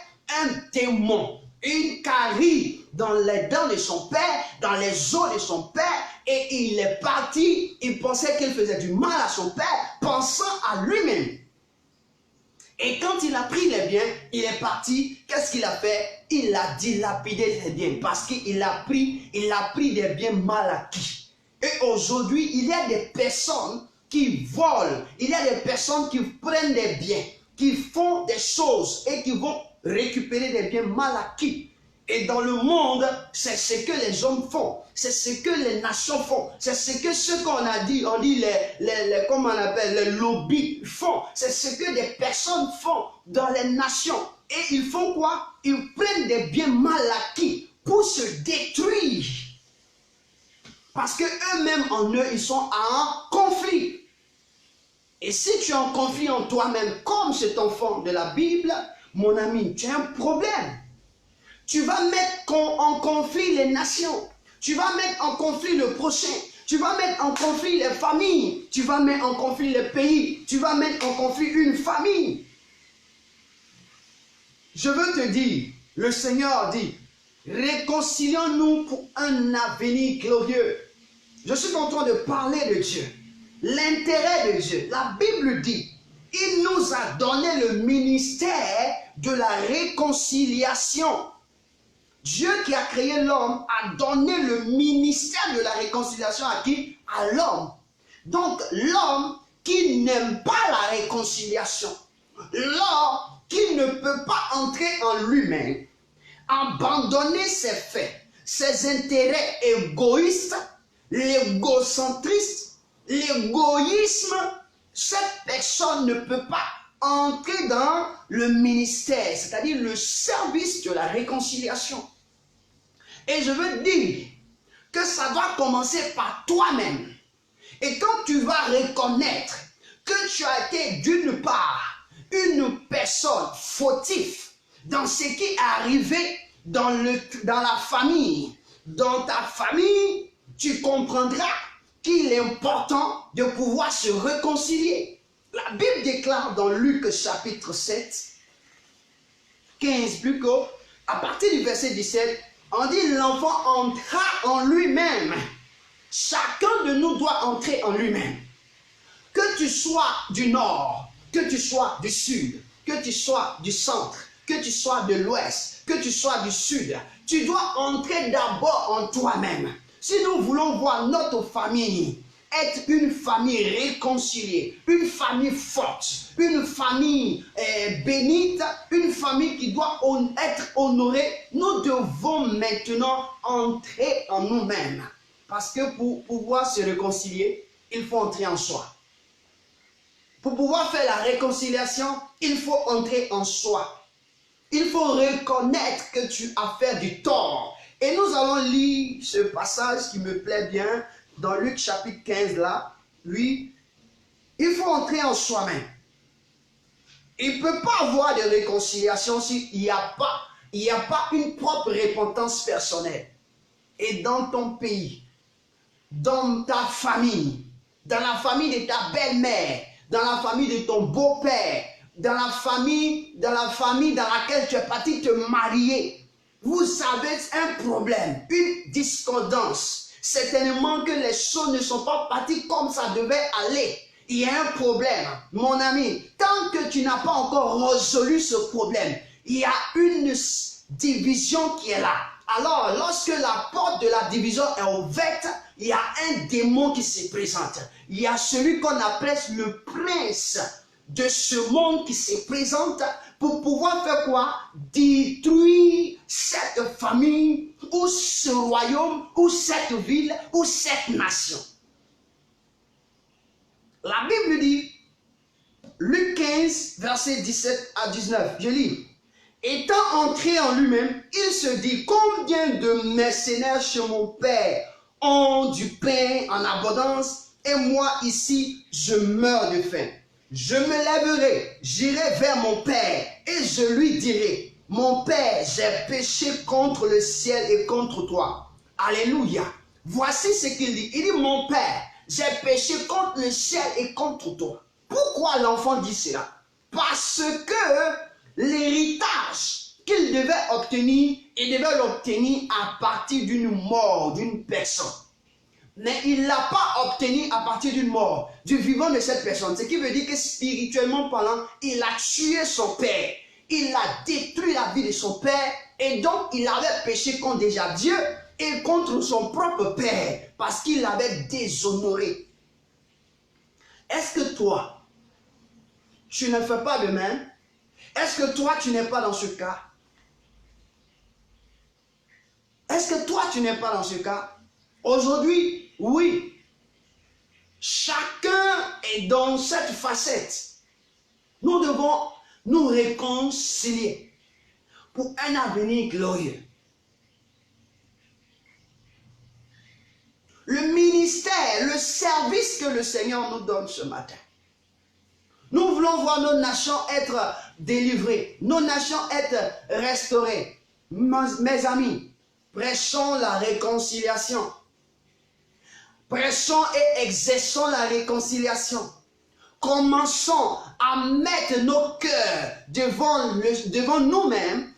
un démon, une carie dans les dents de son père, dans les os de son père, et il est parti, il pensait qu'il faisait du mal à son père, pensant à lui-même. Et quand il a pris les biens, il est parti, qu'est-ce qu'il a fait? Il a dilapidé ses biens, parce qu'il a pris des biens mal acquis. Et aujourd'hui, il y a des personnes qui volent, il y a des personnes qui prennent des biens, qui font des choses et qui vont récupérer des biens mal acquis. Et dans le monde, c'est ce que les hommes font, c'est ce que les nations font, c'est ce que ceux qu'on a dit, on dit comment on appelle, les lobbies font, c'est ce que des personnes font dans les nations. Et ils font quoi? Ils prennent des biens mal acquis pour se détruire. Parce qu'eux-mêmes en eux, ils sont en conflit. Et si tu es en conflit en toi-même, comme cet enfant de la Bible, mon ami, tu as un problème. Tu vas mettre en conflit les nations. Tu vas mettre en conflit le prochain. Tu vas mettre en conflit les familles. Tu vas mettre en conflit les pays. Tu vas mettre en conflit une famille. Je veux te dire, le Seigneur dit, réconcilions-nous pour un avenir glorieux. Je suis en train de parler de Dieu. L'intérêt de Dieu. La Bible dit, il nous a donné le ministère de la réconciliation. Dieu qui a créé l'homme a donné le ministère de la réconciliation à qui? À l'homme. Donc l'homme qui n'aime pas la réconciliation, lorsqu'il ne peut pas entrer en lui-même, abandonner ses faits, ses intérêts égoïstes, l'égocentrisme, l'égoïsme, cette personne ne peut pas entrer dans le ministère, c'est-à-dire le service de la réconciliation. Et je veux dire que ça doit commencer par toi-même. Et quand tu vas reconnaître que tu as été d'une part une personne fautive dans ce qui est arrivé dans la famille, dans ta famille, tu comprendras qu'il est important de pouvoir se réconcilier. La Bible déclare dans Luc chapitre 7, 15 plus qu'au, à partir du verset 17, on dit l'enfant entra en lui-même. Chacun de nous doit entrer en lui-même. Que tu sois du nord, que tu sois du sud, que tu sois du centre, que tu sois de l'ouest, que tu sois du sud, tu dois entrer d'abord en toi-même. Si nous voulons voir notre famille être une famille réconciliée, une famille forte, une famille bénite, une famille qui doit être honorée, nous devons maintenant entrer en nous-mêmes. Parce que pour pouvoir se réconcilier, il faut entrer en soi. Pour pouvoir faire la réconciliation, il faut entrer en soi. Il faut reconnaître que tu as fait du tort. Et nous allons lire ce passage qui me plaît bien dans Luc chapitre 15 là. Lui, il faut entrer en soi-même. Il ne peut pas avoir de réconciliation s'il n'y a pas une propre repentance personnelle. Et dans ton pays, dans ta famille, dans la famille de ta belle-mère, dans la famille de ton beau-père, dans la famille dans laquelle tu es parti te marier, vous avez un problème, une discordance. Certainement que les choses ne sont pas parties comme ça devait aller. Il y a un problème, mon ami. Tant que tu n'as pas encore résolu ce problème, il y a une division qui est là. Alors, lorsque la porte de la division est ouverte, il y a un démon qui se présente. Il y a celui qu'on appelle le prince de ce monde qui se présente pour pouvoir faire quoi? Détruire cette famille, ou ce royaume, ou cette ville, ou cette nation. La Bible dit, Luc 15, versets 17 à 19, je lis. Étant entré en lui-même, il se dit, combien de mercenaires chez mon père ont du pain en abondance, et moi ici, je meurs de faim. Je me lèverai, j'irai vers mon père, et je lui dirai, mon père, j'ai péché contre le ciel et contre toi. Alléluia. Voici ce qu'il dit. Il dit, mon père, j'ai péché contre le ciel et contre toi. Pourquoi l'enfant dit cela? Parce que l'héritage qu'il devait obtenir, il devait l'obtenir à partir d'une mort d'une personne. Mais il ne l'a pas obtenu à partir d'une mort, du vivant de cette personne. Ce qui veut dire que spirituellement parlant, il a tué son père. Il a détruit la vie de son père. Et donc, il avait péché contre déjà Dieu et contre son propre père. Parce qu'il l'avait déshonoré. Est-ce que toi, tu ne fais pas de même? Est-ce que toi, tu n'es pas dans ce cas? Est-ce que toi, tu n'es pas dans ce cas? Aujourd'hui, oui, chacun est dans cette facette. Nous devons nous réconcilier pour un avenir glorieux. Le ministère, le service que le Seigneur nous donne ce matin. Nous voulons voir nos nations être délivrées, nos nations être restaurées. Mes amis, prêchons la réconciliation. Prêchons et exerçons la réconciliation. Commençons à mettre nos cœurs devant nous-mêmes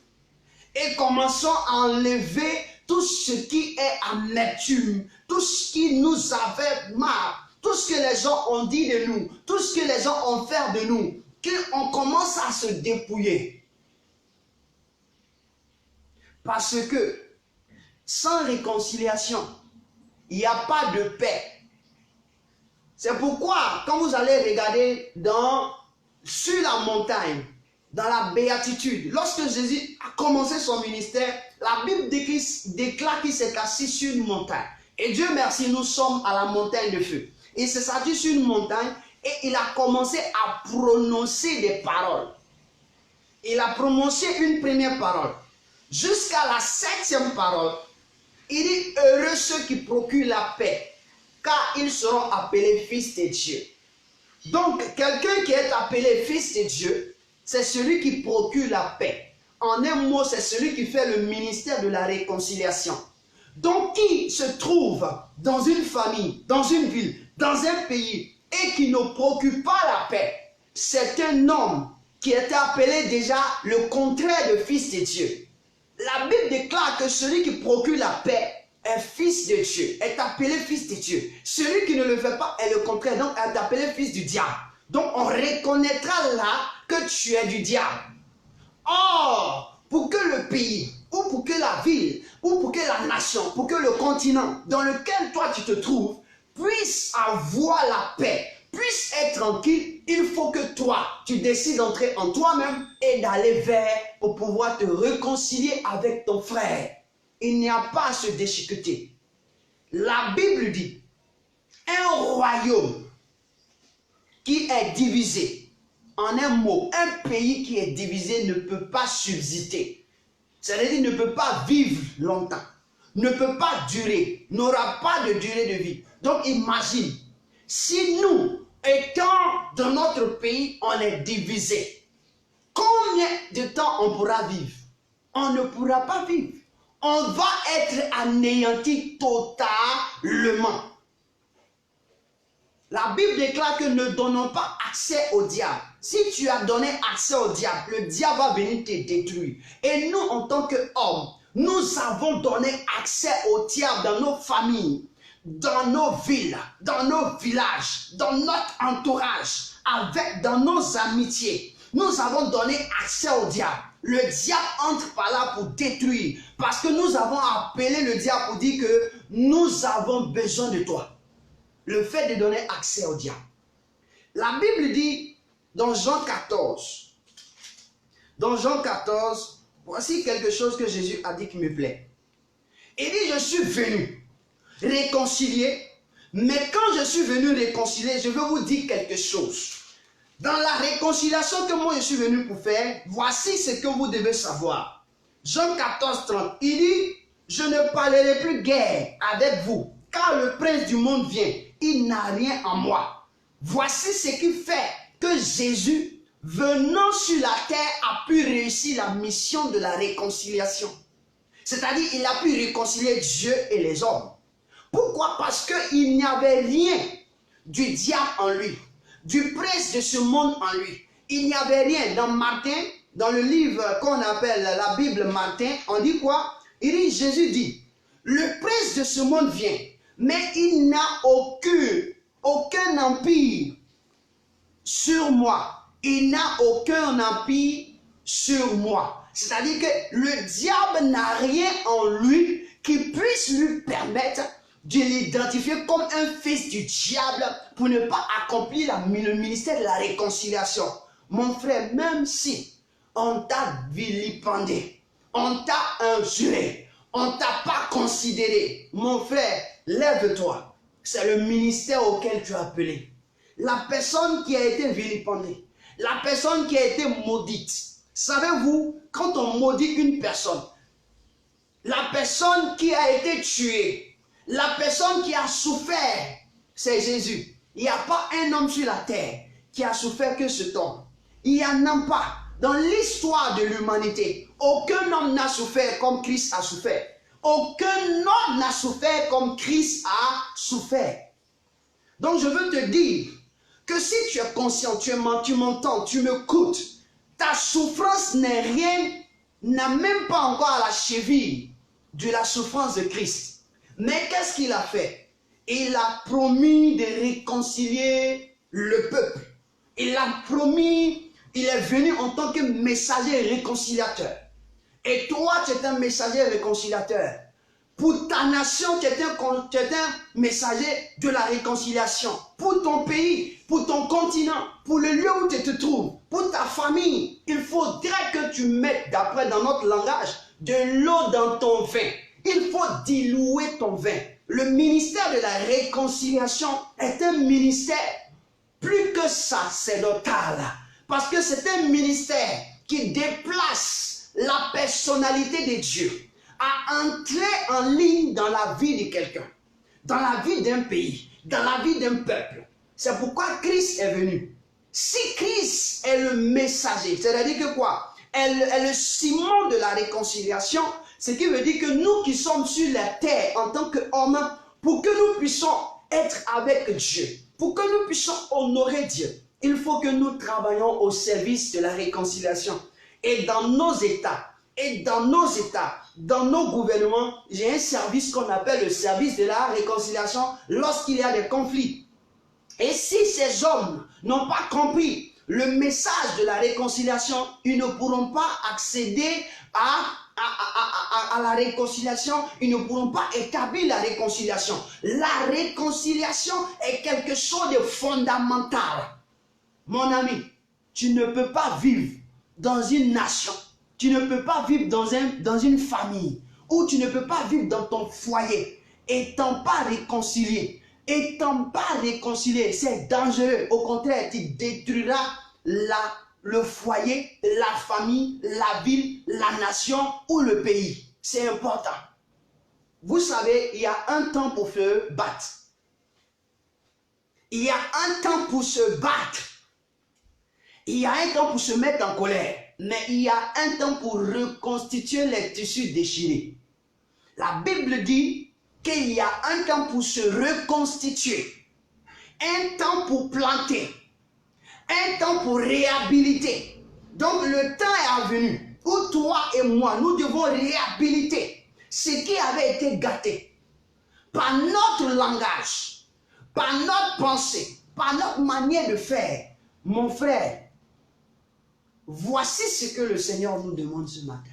et commençons à enlever tout ce qui est amertume, tout ce qui nous avait marre, tout ce que les gens ont dit de nous, tout ce que les gens ont fait de nous, qu'on commence à se dépouiller. Parce que sans réconciliation, il n'y a pas de paix. C'est pourquoi, quand vous allez regarder sur la montagne, dans la béatitude, lorsque Jésus a commencé son ministère, la Bible déclare qu'il s'est assis sur une montagne. Et Dieu merci, nous sommes à la montagne de feu. Il s'est assis sur une montagne et il a commencé à prononcer des paroles. Il a prononcé une première parole. Jusqu'à la 7e parole, il dit « Heureux ceux qui procurent la paix, car ils seront appelés fils de Dieu. » Donc, quelqu'un qui est appelé fils de Dieu, c'est celui qui procure la paix. En un mot, c'est celui qui fait le ministère de la réconciliation. Donc, qui se trouve dans une famille, dans une ville, dans un pays, et qui ne procure pas la paix, c'est un homme qui était appelé déjà le contraire de fils de Dieu. La Bible déclare que celui qui procure la paix est fils de Dieu, est appelé fils de Dieu. Celui qui ne le fait pas est le contraire, donc est appelé fils du diable. Donc on reconnaîtra là que tu es du diable. Or, pour que le pays, ou pour que la ville, ou pour que la nation, pour que le continent dans lequel toi tu te trouves, puisse avoir la paix, puisse être tranquille, il faut que toi, tu décides d'entrer en toi-même et d'aller vers pour pouvoir te réconcilier avec ton frère. Il n'y a pas à se déchiqueter. La Bible dit, un royaume qui est divisé, en un mot, un pays qui est divisé ne peut pas subsister. C'est-à-dire ne peut pas vivre longtemps, ne peut pas durer, n'aura pas de durée de vie. Donc imagine, si nous, étant dans notre pays, on est divisé, combien de temps on pourra vivre? On ne pourra pas vivre. On va être anéanti totalement. La Bible déclare que ne donnons pas accès au diable. Si tu as donné accès au diable, le diable va venir te détruire. Et nous, en tant qu'hommes, nous avons donné accès au diable dans nos familles, dans nos villes, dans nos villages, dans notre entourage, dans nos amitiés. Nous avons donné accès au diable. Le diable entre par là pour détruire. Parce que nous avons appelé le diable pour dire que nous avons besoin de toi. Le fait de donner accès au diable. La Bible dit dans Jean 14. Dans Jean 14, voici quelque chose que Jésus a dit qui me plaît. Il dit, je suis venu réconcilier. Mais quand je suis venu réconcilier, je veux vous dire quelque chose. Dans la réconciliation que moi je suis venu pour faire, voici ce que vous devez savoir. Jean 14, 30, il dit, je ne parlerai plus guère avec vous, car le prince du monde vient, il n'a rien en moi. Voici ce qui fait que Jésus, venant sur la terre, a pu réussir la mission de la réconciliation. C'est-à-dire, il a pu réconcilier Dieu et les hommes. Pourquoi? Parce qu'il n'y avait rien du diable en lui, du prince de ce monde en lui. Il n'y avait rien. Dans Martin, dans le livre qu'on appelle la Bible Martin, on dit quoi? Il dit, Jésus dit, le prince de ce monde vient, mais il n'a aucun empire sur moi. Il n'a aucun empire sur moi. C'est-à-dire que le diable n'a rien en lui qui puisse lui permettre de l'identifier comme un fils du diable pour ne pas accomplir le ministère de la réconciliation. Mon frère, même si on t'a vilipendé, on t'a injuré, on t'a pas considéré, mon frère, lève-toi. C'est le ministère auquel tu es appelé. La personne qui a été vilipendée, la personne qui a été maudite. Savez-vous, quand on maudit une personne, la personne qui a été tuée, la personne qui a souffert, c'est Jésus. Il n'y a pas un homme sur la terre qui a souffert que cet homme. Il n'y en a pas. Dans l'histoire de l'humanité, aucun homme n'a souffert comme Christ a souffert. Aucun homme n'a souffert comme Christ a souffert. Donc je veux te dire que si tu es conscient, tu m'entends, tu m'écoutes, ta souffrance n'est rien, n'a même pas encore à la cheville de la souffrance de Christ. Mais qu'est-ce qu'il a fait? Il a promis de réconcilier le peuple. Il a promis, il est venu en tant que messager réconciliateur. Et toi, tu es un messager réconciliateur. Pour ta nation, tu es un messager de la réconciliation. Pour ton pays, pour ton continent, pour le lieu où tu te trouves, pour ta famille, il faudrait que tu mettes, d'après dans notre langage, de l'eau dans ton vin. Il faut diluer ton vin. Le ministère de la réconciliation est un ministère plus que sacerdotal. Parce que c'est un ministère qui déplace la personnalité de Dieu à entrer en ligne dans la vie de quelqu'un, dans la vie d'un pays, dans la vie d'un peuple. C'est pourquoi Christ est venu. Si Christ est le messager, c'est-à-dire que quoi? Elle est le ciment de la réconciliation, ce qui veut dire que nous qui sommes sur la terre en tant qu'hommes, pour que nous puissions être avec Dieu, pour que nous puissions honorer Dieu, il faut que nous travaillions au service de la réconciliation. Et dans nos États, dans nos gouvernements, j'ai un service qu'on appelle le service de la réconciliation lorsqu'il y a des conflits. Et si ces hommes n'ont pas compris le message de la réconciliation, ils ne pourront pas accéder à la réconciliation, ils ne pourront pas établir la réconciliation. La réconciliation est quelque chose de fondamental. Mon ami, tu ne peux pas vivre dans une nation, tu ne peux pas vivre dans une famille, ou tu ne peux pas vivre dans ton foyer, étant pas réconcilié. Étant pas réconcilié, c'est dangereux. Au contraire, tu détruiras le foyer, la famille, la ville, la nation ou le pays. C'est important. Vous savez, il y a un temps pour se battre. Il y a un temps pour se battre. Il y a un temps pour se mettre en colère. Mais il y a un temps pour reconstituer les tissus déchirés. La Bible dit qu'il y a un temps pour se reconstituer, un temps pour planter, un temps pour réhabiliter. Donc le temps est venu où toi et moi, nous devons réhabiliter ce qui avait été gâté par notre langage, par notre pensée, par notre manière de faire. Mon frère, voici ce que le Seigneur nous demande ce matin.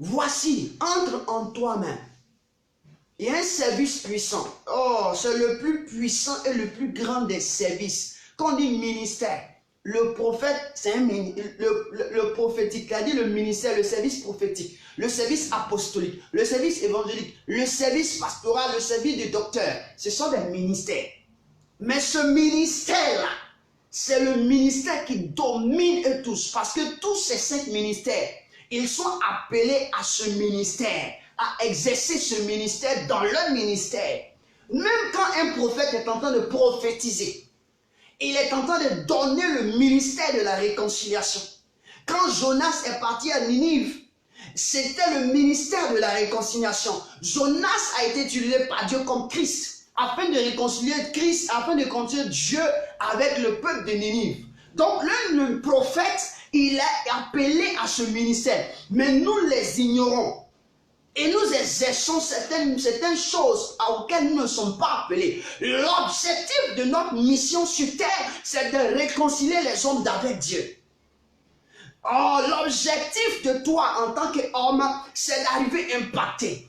Voici, entre en toi-même. Il y a un service puissant. Oh, c'est le plus puissant et le plus grand des services. Quand on dit ministère, le prophète, c'est le prophétique. Il a dit le ministère, le service prophétique, le service apostolique, le service évangélique, le service pastoral, le service de docteur. Ce sont des ministères. Mais ce ministère-là, c'est le ministère qui domine eux tous. Parce que tous ces 5 ministères, ils sont appelés à ce ministère, à exercer ce ministère dans leur ministère. Même quand un prophète est en train de prophétiser, il est en train de donner le ministère de la réconciliation. Quand Jonas est parti à Ninive, c'était le ministère de la réconciliation. Jonas a été utilisé par Dieu comme Christ, afin de réconcilier Christ, afin de réconcilier Dieu avec le peuple de Ninive. Donc le prophète, il est appelé à ce ministère, mais nous les ignorons. Et nous exerçons certaines choses auxquelles nous ne sommes pas appelés. L'objectif de notre mission sur terre, c'est de réconcilier les hommes avec Dieu. Oh, l'objectif de toi en tant qu'homme, c'est d'arriver à impacter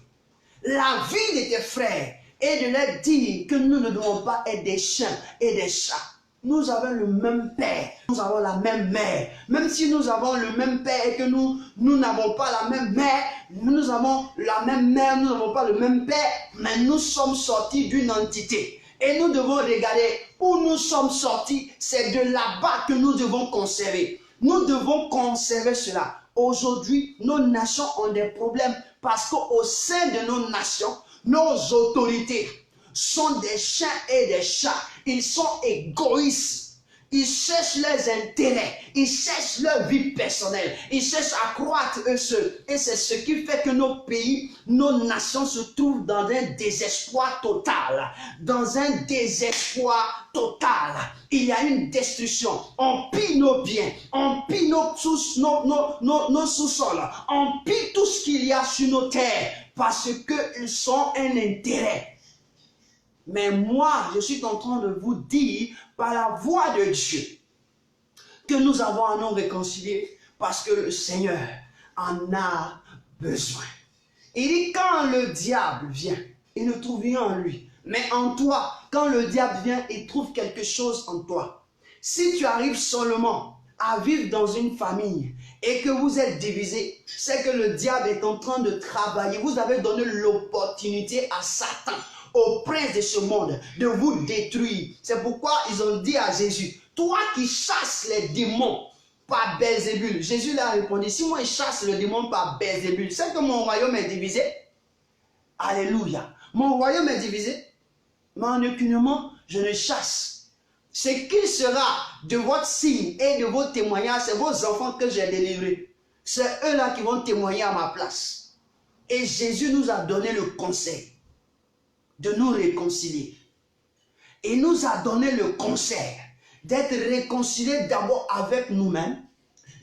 la vie de tes frères et de leur dire que nous ne devons pas être des chiens et des chats. Nous avons le même père, nous avons la même mère. Même si nous avons le même père et que nous n'avons pas la même mère, nous avons la même mère, nous n'avons pas le même père, mais nous sommes sortis d'une entité. Et nous devons regarder où nous sommes sortis, c'est de là-bas que nous devons conserver. Nous devons conserver cela. Aujourd'hui, nos nations ont des problèmes parce qu'au sein de nos nations, nos autorités sont des chiens et des chats. Ils sont égoïstes. Ils cherchent leurs intérêts. Ils cherchent leur vie personnelle. Ils cherchent à croître eux seuls. Et c'est ce qui fait que nos pays, nos nations se trouvent dans un désespoir total. Dans un désespoir total. Il y a une destruction. On pille nos biens. On pille nos sous-sols. On pille tout ce qu'il y a sur nos terres. Parce qu'ils sont un intérêt. Mais moi, je suis en train de vous dire, par la voix de Dieu, que nous avons à nous réconcilier, parce que le Seigneur en a besoin. Il dit quand le diable vient, il ne trouve rien en lui. Mais en toi, quand le diable vient, il trouve quelque chose en toi. Si tu arrives seulement à vivre dans une famille et que vous êtes divisés, c'est que le diable est en train de travailler. Vous avez donné l'opportunité à Satan, au prince de ce monde, de vous détruire. C'est pourquoi ils ont dit à Jésus, toi qui chasses les démons par Belzébul. Jésus leur a répondu, si moi je chasse le démon par Belzébul, c'est que mon royaume est divisé. Alléluia. Mon royaume est divisé, mais en aucunement je ne chasse. Ce qu'il sera de votre signe et de vos témoignages, c'est vos enfants que j'ai délivrés. C'est eux-là qui vont témoigner à ma place. Et Jésus nous a donné le conseil de nous réconcilier. Il nous a donné le conseil d'être réconciliés d'abord avec nous-mêmes,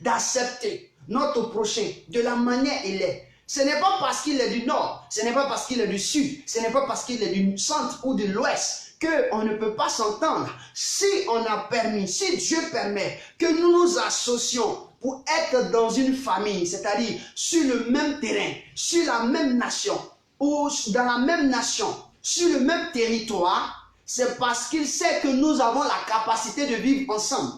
d'accepter notre prochain de la manière il est. Ce n'est pas parce qu'il est du nord, ce n'est pas parce qu'il est du sud, ce n'est pas parce qu'il est du centre ou de l'ouest qu'on ne peut pas s'entendre. Si on a permis, si Dieu permet que nous nous associons pour être dans une famille, c'est-à-dire sur le même terrain, sur la même nation, ou dans la même nation, sur le même territoire, c'est parce qu'il sait que nous avons la capacité de vivre ensemble.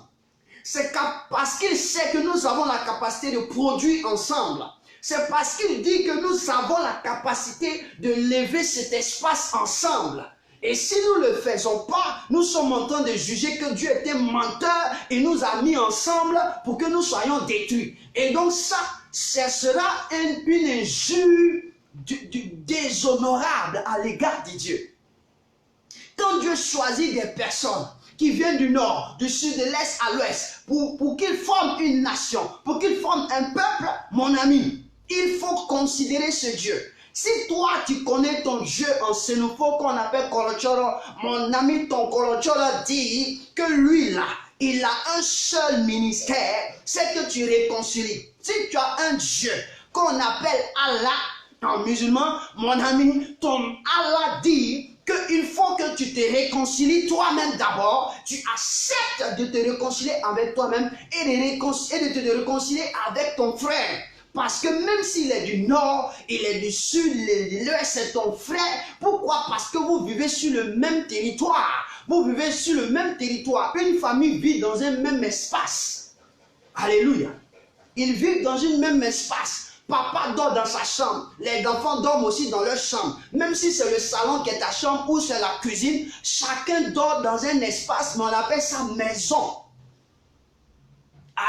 C'est parce qu'il sait que nous avons la capacité de produire ensemble. C'est parce qu'il dit que nous avons la capacité de lever cet espace ensemble. Et si nous ne le faisons pas, nous sommes en train de juger que Dieu était menteur et nous a mis ensemble pour que nous soyons détruits. Et donc ça sera une injure déshonorable à l'égard de Dieu. Quand Dieu choisit des personnes qui viennent du nord, du sud, de l'est à l'ouest, pour qu'ils forment une nation, pour qu'ils forment un peuple, mon ami, il faut considérer ce Dieu. Si toi, tu connais ton Dieu en Sénoufo qu'on appelle Kolochoro, mon ami, ton Kolochoro dit que lui là, il a un seul ministère, c'est que tu réconcilies. Si tu as un Dieu qu'on appelle Allah en musulman, mon ami, ton Allah dit qu'il faut que tu te réconcilies toi-même d'abord, tu acceptes de te réconcilier avec toi-même et de te réconcilier avec ton frère. Parce que même s'il est du nord, il est du sud, l'ouest, c'est ton frère. Pourquoi? Parce que vous vivez sur le même territoire. Vous vivez sur le même territoire. Une famille vit dans un même espace. Alléluia. Ils vivent dans un même espace. Papa dort dans sa chambre. Les enfants dorment aussi dans leur chambre. Même si c'est le salon qui est ta chambre ou c'est la cuisine, chacun dort dans un espace, mais on appelle ça maison.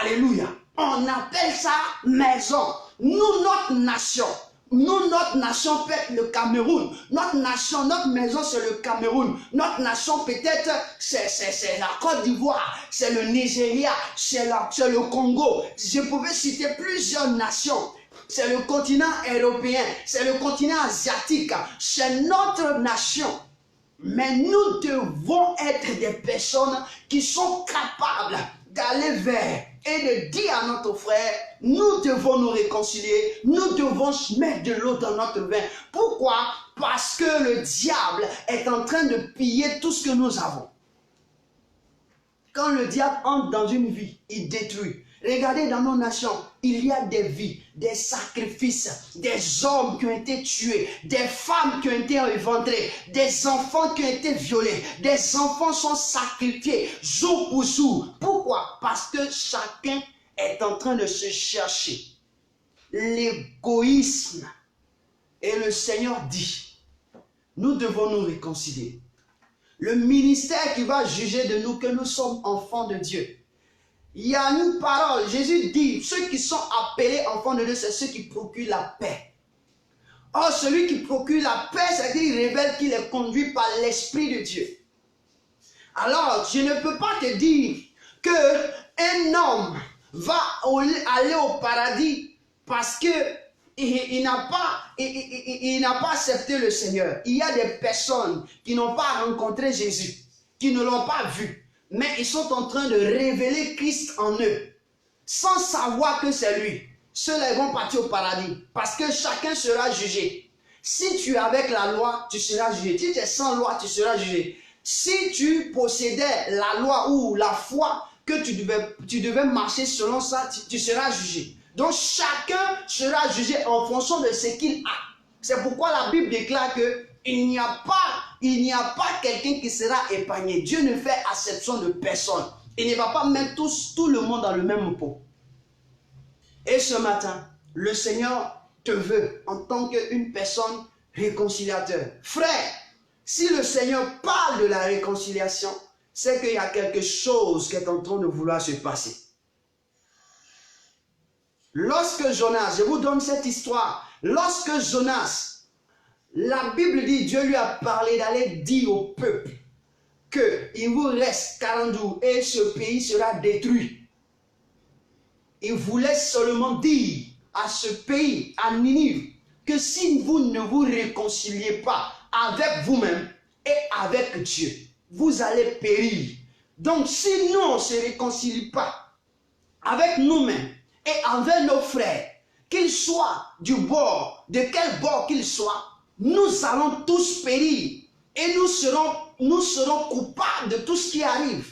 Alléluia. On appelle ça maison. Nous, notre nation peut être le Cameroun. Notre nation, notre maison, c'est le Cameroun. Notre nation, peut-être, c'est la Côte d'Ivoire, c'est le Nigeria, c'est le Congo. Je pouvais citer plusieurs nations. C'est le continent européen, c'est le continent asiatique. C'est notre nation. Mais nous devons être des personnes qui sont capables d'aller vers et de dire à notre frère, nous devons nous réconcilier, nous devons mettre de l'eau dans notre vin. Pourquoi? Parce que le diable est en train de piller tout ce que nous avons. Quand le diable entre dans une vie, il détruit. Regardez dans nos nations, il y a des vies, des sacrifices, des hommes qui ont été tués, des femmes qui ont été éventrées, des enfants qui ont été violés, des enfants sont sacrifiés jour pour jour. Pourquoi? Parce que chacun est en train de se chercher. L'égoïsme. Et le Seigneur dit, nous devons nous réconcilier. Le ministère qui va juger de nous que nous sommes enfants de Dieu. Il y a une parole, Jésus dit, ceux qui sont appelés enfants de Dieu, c'est ceux qui procurent la paix. Or, celui qui procure la paix, c'est qu'il révèle qu'il est conduit par l'Esprit de Dieu. Alors, je ne peux pas te dire qu'un homme va aller au paradis parce qu'il n'a pas accepté le Seigneur. Il y a des personnes qui n'ont pas rencontré Jésus, qui ne l'ont pas vu. Mais ils sont en train de révéler Christ en eux, sans savoir que c'est lui. Ceux-là vont partir au paradis, parce que chacun sera jugé. Si tu es avec la loi, tu seras jugé. Si tu es sans loi, tu seras jugé. Si tu possédais la loi ou la foi, que tu devais marcher selon ça, tu seras jugé. Donc chacun sera jugé en fonction de ce qu'il a. C'est pourquoi la Bible déclare que il n'y a pas quelqu'un qui sera épargné. Dieu ne fait exception de personne. Il ne va pas mettre tout le monde dans le même pot. Et ce matin, le Seigneur te veut en tant qu'une personne réconciliateur. Frère, si le Seigneur parle de la réconciliation, c'est qu'il y a quelque chose qui est en train de vouloir se passer. Lorsque Jonas, je vous donne cette histoire, lorsque Jonas, la Bible dit, Dieu lui a parlé d'aller dire au peuple qu'il vous reste 40 jours et ce pays sera détruit. Il voulait seulement dire à ce pays, à Ninive, que si vous ne vous réconciliez pas avec vous-même et avec Dieu, vous allez périr. Donc si nous on ne se réconcilie pas avec nous-mêmes et avec nos frères, qu'ils soient du bord, de quel bord qu'ils soient, nous allons tous périr et nous serons coupables de tout ce qui arrive.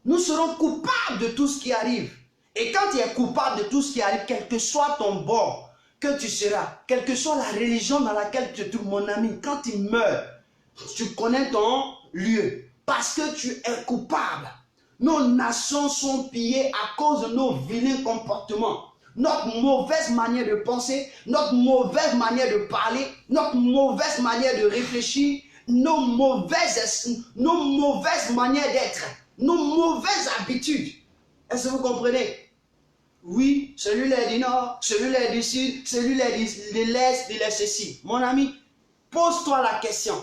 Nous serons coupables de tout ce qui arrive. Et quand tu es coupable de tout ce qui arrive, quel que soit ton bord que tu seras, quelle que soit la religion dans laquelle tu te trouves, mon ami, quand tu meurs, tu connais ton lieu parce que tu es coupable. Nos nations sont pillées à cause de nos vilains comportements, notre mauvaise manière de penser, notre mauvaise manière de parler, notre mauvaise manière de réfléchir, nos mauvaises manières d'être, nos mauvaises habitudes. Est-ce que vous comprenez? Oui, celui-là est du nord, celui-là est du sud, celui-là est de l'est, de l'est ceci. Mon ami, pose-toi la question.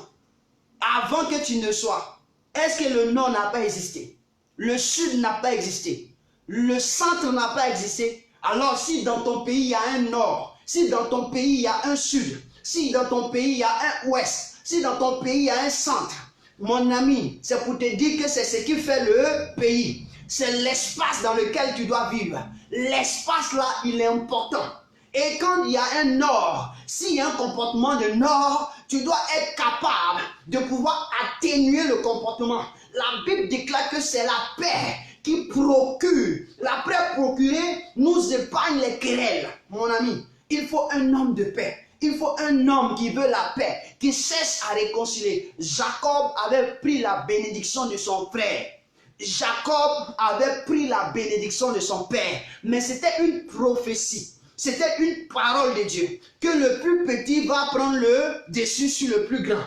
Avant que tu ne sois, est-ce que le nord n'a pas existé? Le sud n'a pas existé? Le centre n'a pas existé? Alors si dans ton pays il y a un nord, si dans ton pays il y a un sud, si dans ton pays il y a un ouest, si dans ton pays il y a un centre, mon ami, c'est pour te dire que c'est ce qui fait le pays. C'est l'espace dans lequel tu dois vivre. L'espace là, il est important. Et quand il y a un nord, s'il y a un comportement de nord, tu dois être capable de pouvoir atténuer le comportement. La Bible déclare que c'est la paix qui procure. La paix procurée nous épargne les querelles, mon ami. Il faut un homme de paix. Il faut un homme qui veut la paix, qui cherche à réconcilier. Jacob avait pris la bénédiction de son frère. Jacob avait pris la bénédiction de son père. Mais c'était une prophétie. C'était une parole de Dieu. Que le plus petit va prendre le dessus sur le plus grand.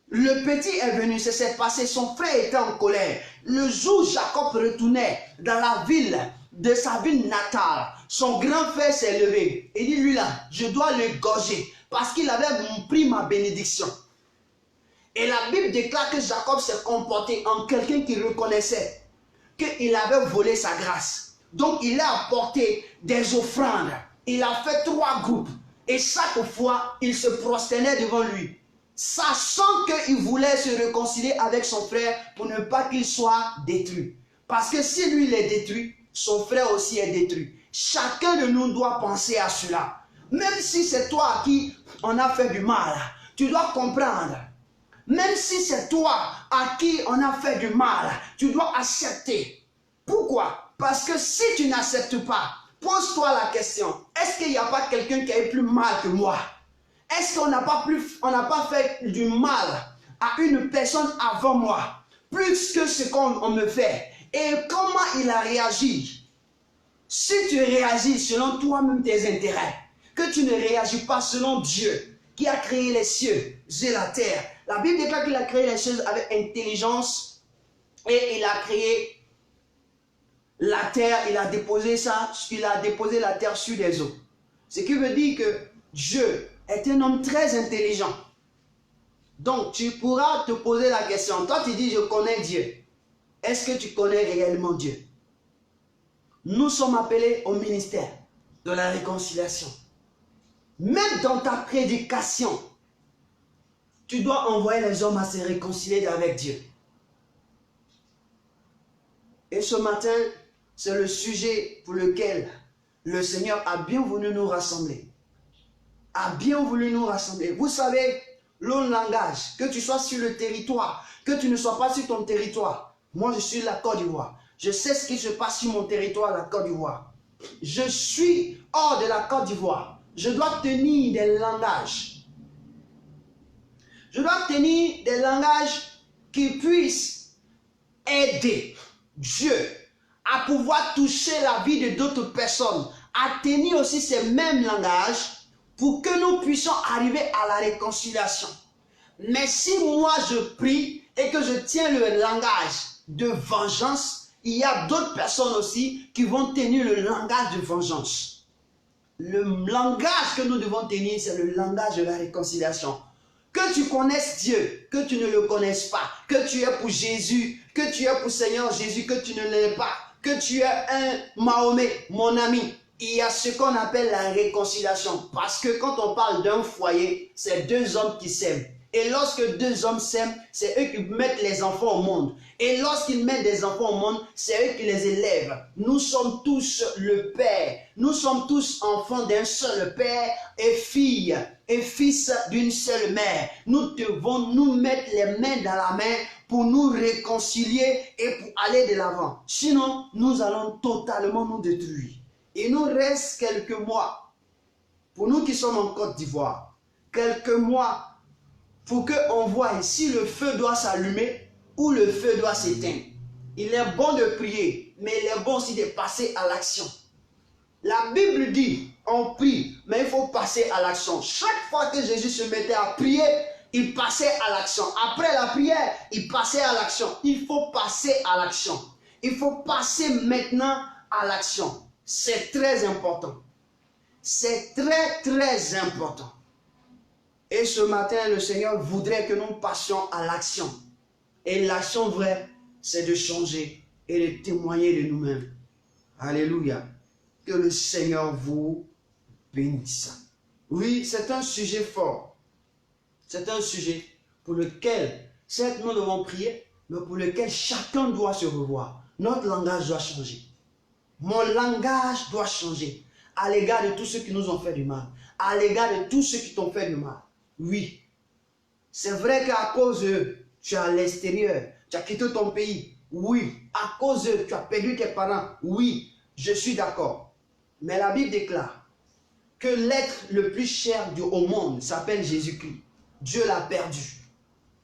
Le petit est venu, ça s'est passé. Son frère était en colère. Le jour où Jacob retournait dans la ville de sa ville natale, son grand frère s'est levé. Et dit, lui là, je dois le gorger parce qu'il avait pris ma bénédiction. Et la Bible déclare que Jacob s'est comporté en quelqu'un qui reconnaissait qu'il avait volé sa grâce. Donc il a apporté des offrandes. Il a fait 3 groupes. Et chaque fois, il se prosternait devant lui, sachant qu'il voulait se réconcilier avec son frère pour ne pas qu'il soit détruit. Parce que si lui il est détruit, son frère aussi est détruit. Chacun de nous doit penser à cela. Même si c'est toi à qui on a fait du mal, tu dois comprendre. Même si c'est toi à qui on a fait du mal, tu dois accepter. Pourquoi? Parce que si tu n'acceptes pas, pose-toi la question, est-ce qu'il n'y a pas quelqu'un qui a eu plus mal que moi? Est-ce qu'on n'a pas fait du mal à une personne avant moi, plus que ce qu'on me fait? Et comment il a réagi? Si tu réagis selon toi-même tes intérêts, que tu ne réagis pas selon Dieu, qui a créé les cieux et la terre. La Bible déclare qu'il a créé les choses avec intelligence et il a créé la terre, il a déposé la terre sur des eaux. Ce qui veut dire que Dieu est un homme très intelligent. Donc tu pourras te poser la question, toi tu dis je connais Dieu. Est-ce que tu connais réellement Dieu? Nous sommes appelés au ministère de la réconciliation. Même dans ta prédication, tu dois envoyer les hommes à se réconcilier avec Dieu. Et ce matin, c'est le sujet pour lequel le Seigneur a bien voulu nous rassembler. A bien voulu nous rassembler. Vous savez, le langage, que tu sois sur le territoire, que tu ne sois pas sur ton territoire, Moi, je suis la Côte d'Ivoire. Je sais ce qui se passe sur mon territoire, la Côte d'Ivoire. Je suis hors de la Côte d'Ivoire. Je dois tenir des langages. Je dois tenir des langages qui puissent aider Dieu à pouvoir toucher la vie de d'autres personnes, à tenir aussi ces mêmes langages pour que nous puissions arriver à la réconciliation. Mais si moi je prie et que je tiens le langage de vengeance, il y a d'autres personnes aussi qui vont tenir le langage de vengeance. Le langage que nous devons tenir, c'est le langage de la réconciliation. Que tu connaisses Dieu, que tu ne le connaisses pas, que tu es pour Jésus, que tu es pour Seigneur Jésus, que tu ne l'es pas, que tu es un Mahomet, mon ami. Il y a ce qu'on appelle la réconciliation. Parce que quand on parle d'un foyer, c'est deux hommes qui s'aiment. Et lorsque deux hommes s'aiment, c'est eux qui mettent les enfants au monde. Et lorsqu'ils mettent des enfants au monde, c'est eux qui les élèvent. Nous sommes tous le Père. Nous sommes tous enfants d'un seul Père et filles et fils d'une seule mère. Nous devons nous mettre les mains dans la main pour nous réconcilier et pour aller de l'avant. Sinon, nous allons totalement nous détruire. Il nous reste quelques mois, pour nous qui sommes en Côte d'Ivoire, quelques mois pour qu'on voie si le feu doit s'allumer ou le feu doit s'éteindre. Il est bon de prier, mais il est bon aussi de passer à l'action. La Bible dit, on prie, mais il faut passer à l'action. Chaque fois que Jésus se mettait à prier, il passait à l'action. Après la prière, il passait à l'action. Il faut passer à l'action. Il faut passer maintenant à l'action. C'est très important. C'est très, très important. Et ce matin, le Seigneur voudrait que nous passions à l'action. Et l'action vraie, c'est de changer et de témoigner de nous-mêmes. Alléluia. Que le Seigneur vous bénisse. Oui, c'est un sujet fort. C'est un sujet pour lequel, certes, nous devons prier, mais pour lequel chacun doit se revoir. Notre langage doit changer. Mon langage doit changer à l'égard de tous ceux qui nous ont fait du mal, à l'égard de tous ceux qui t'ont fait du mal. Oui, c'est vrai qu'à cause de tu es à l'extérieur, tu as quitté ton pays. Oui, à cause de tu as perdu tes parents. Oui, je suis d'accord. Mais la Bible déclare que l'être le plus cher au monde s'appelle Jésus-Christ. Dieu l'a perdu.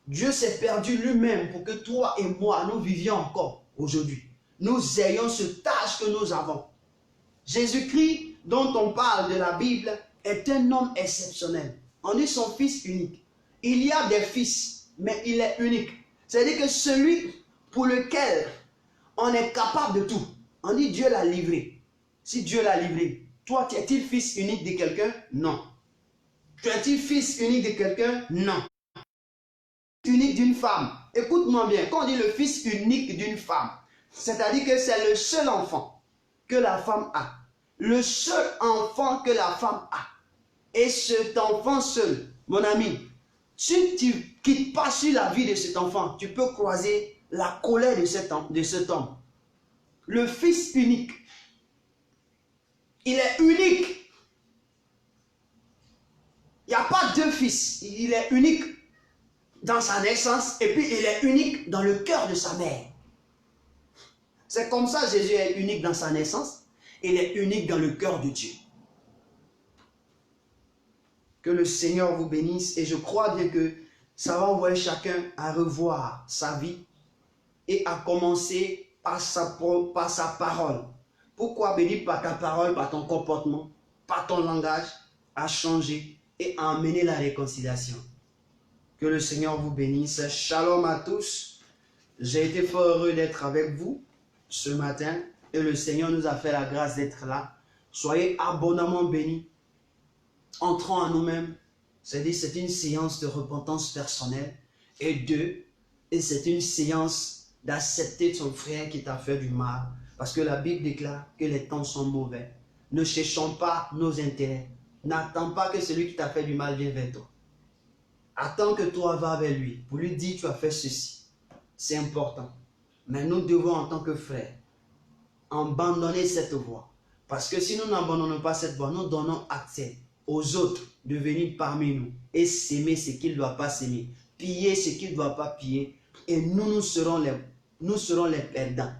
Dieu s'est perdu lui-même pour que toi et moi, nous vivions encore aujourd'hui. Nous ayons ce tâche que nous avons. Jésus-Christ, dont on parle de la Bible, est un homme exceptionnel. On dit son fils unique. Il y a des fils, mais il est unique. C'est-à-dire que celui pour lequel on est capable de tout. On dit Dieu l'a livré. Si Dieu l'a livré, toi, es-tu fils unique de quelqu'un? Non. Tu es-tu fils unique de quelqu'un? Non. Unique d'une femme. Écoute-moi bien, quand on dit le fils unique d'une femme, c'est-à-dire que c'est le seul enfant que la femme a. Le seul enfant que la femme a. Et cet enfant seul, mon ami, si tu ne quittes pas sur la vie de cet enfant, tu peux croiser la colère de cet homme. Le fils unique. Il est unique. Il n'y a pas deux fils. Il est unique dans sa naissance et puis il est unique dans le cœur de sa mère. C'est comme ça Jésus est unique dans sa naissance. Il est unique dans le cœur de Dieu. Que le Seigneur vous bénisse et je crois bien que ça va envoyer chacun à revoir sa vie et à commencer par sa parole. Pourquoi bénir par ta parole, par ton comportement, par ton langage, à changer et à amener la réconciliation. Que le Seigneur vous bénisse. Shalom à tous. J'ai été fort heureux d'être avec vous ce matin et le Seigneur nous a fait la grâce d'être là. Soyez abondamment bénis. Entrons en nous-mêmes. C'est-à-dire c'est une séance de repentance personnelle et c'est une séance d'accepter son frère qui t'a fait du mal. Parce que la Bible déclare que les temps sont mauvais. Ne cherchons pas nos intérêts. N'attends pas que celui qui t'a fait du mal vienne vers toi. Attends que toi vas vers lui pour lui dire tu as fait ceci. C'est important. Mais nous devons en tant que frères abandonner cette voie. Parce que si nous n'abandonnons pas cette voie, nous donnons accès aux autres de venir parmi nous et s'aimer ce qu'ils ne doivent pas s'aimer, piller ce qu'ils ne doivent pas piller. Et nous serons nous serons les perdants.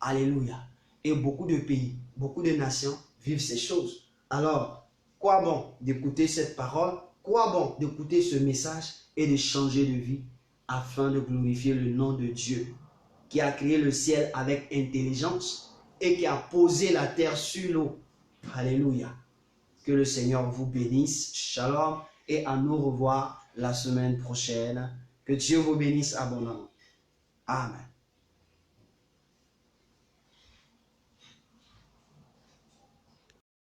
Alléluia. Et beaucoup de pays, beaucoup de nations vivent ces choses. Alors, quoi bon d'écouter cette parole? Quoi bon d'écouter ce message et de changer de vie afin de glorifier le nom de Dieu qui a créé le ciel avec intelligence et qui a posé la terre sur l'eau. Alléluia. Que le Seigneur vous bénisse. Shalom et à nous revoir la semaine prochaine. Que Dieu vous bénisse abondamment. Amen.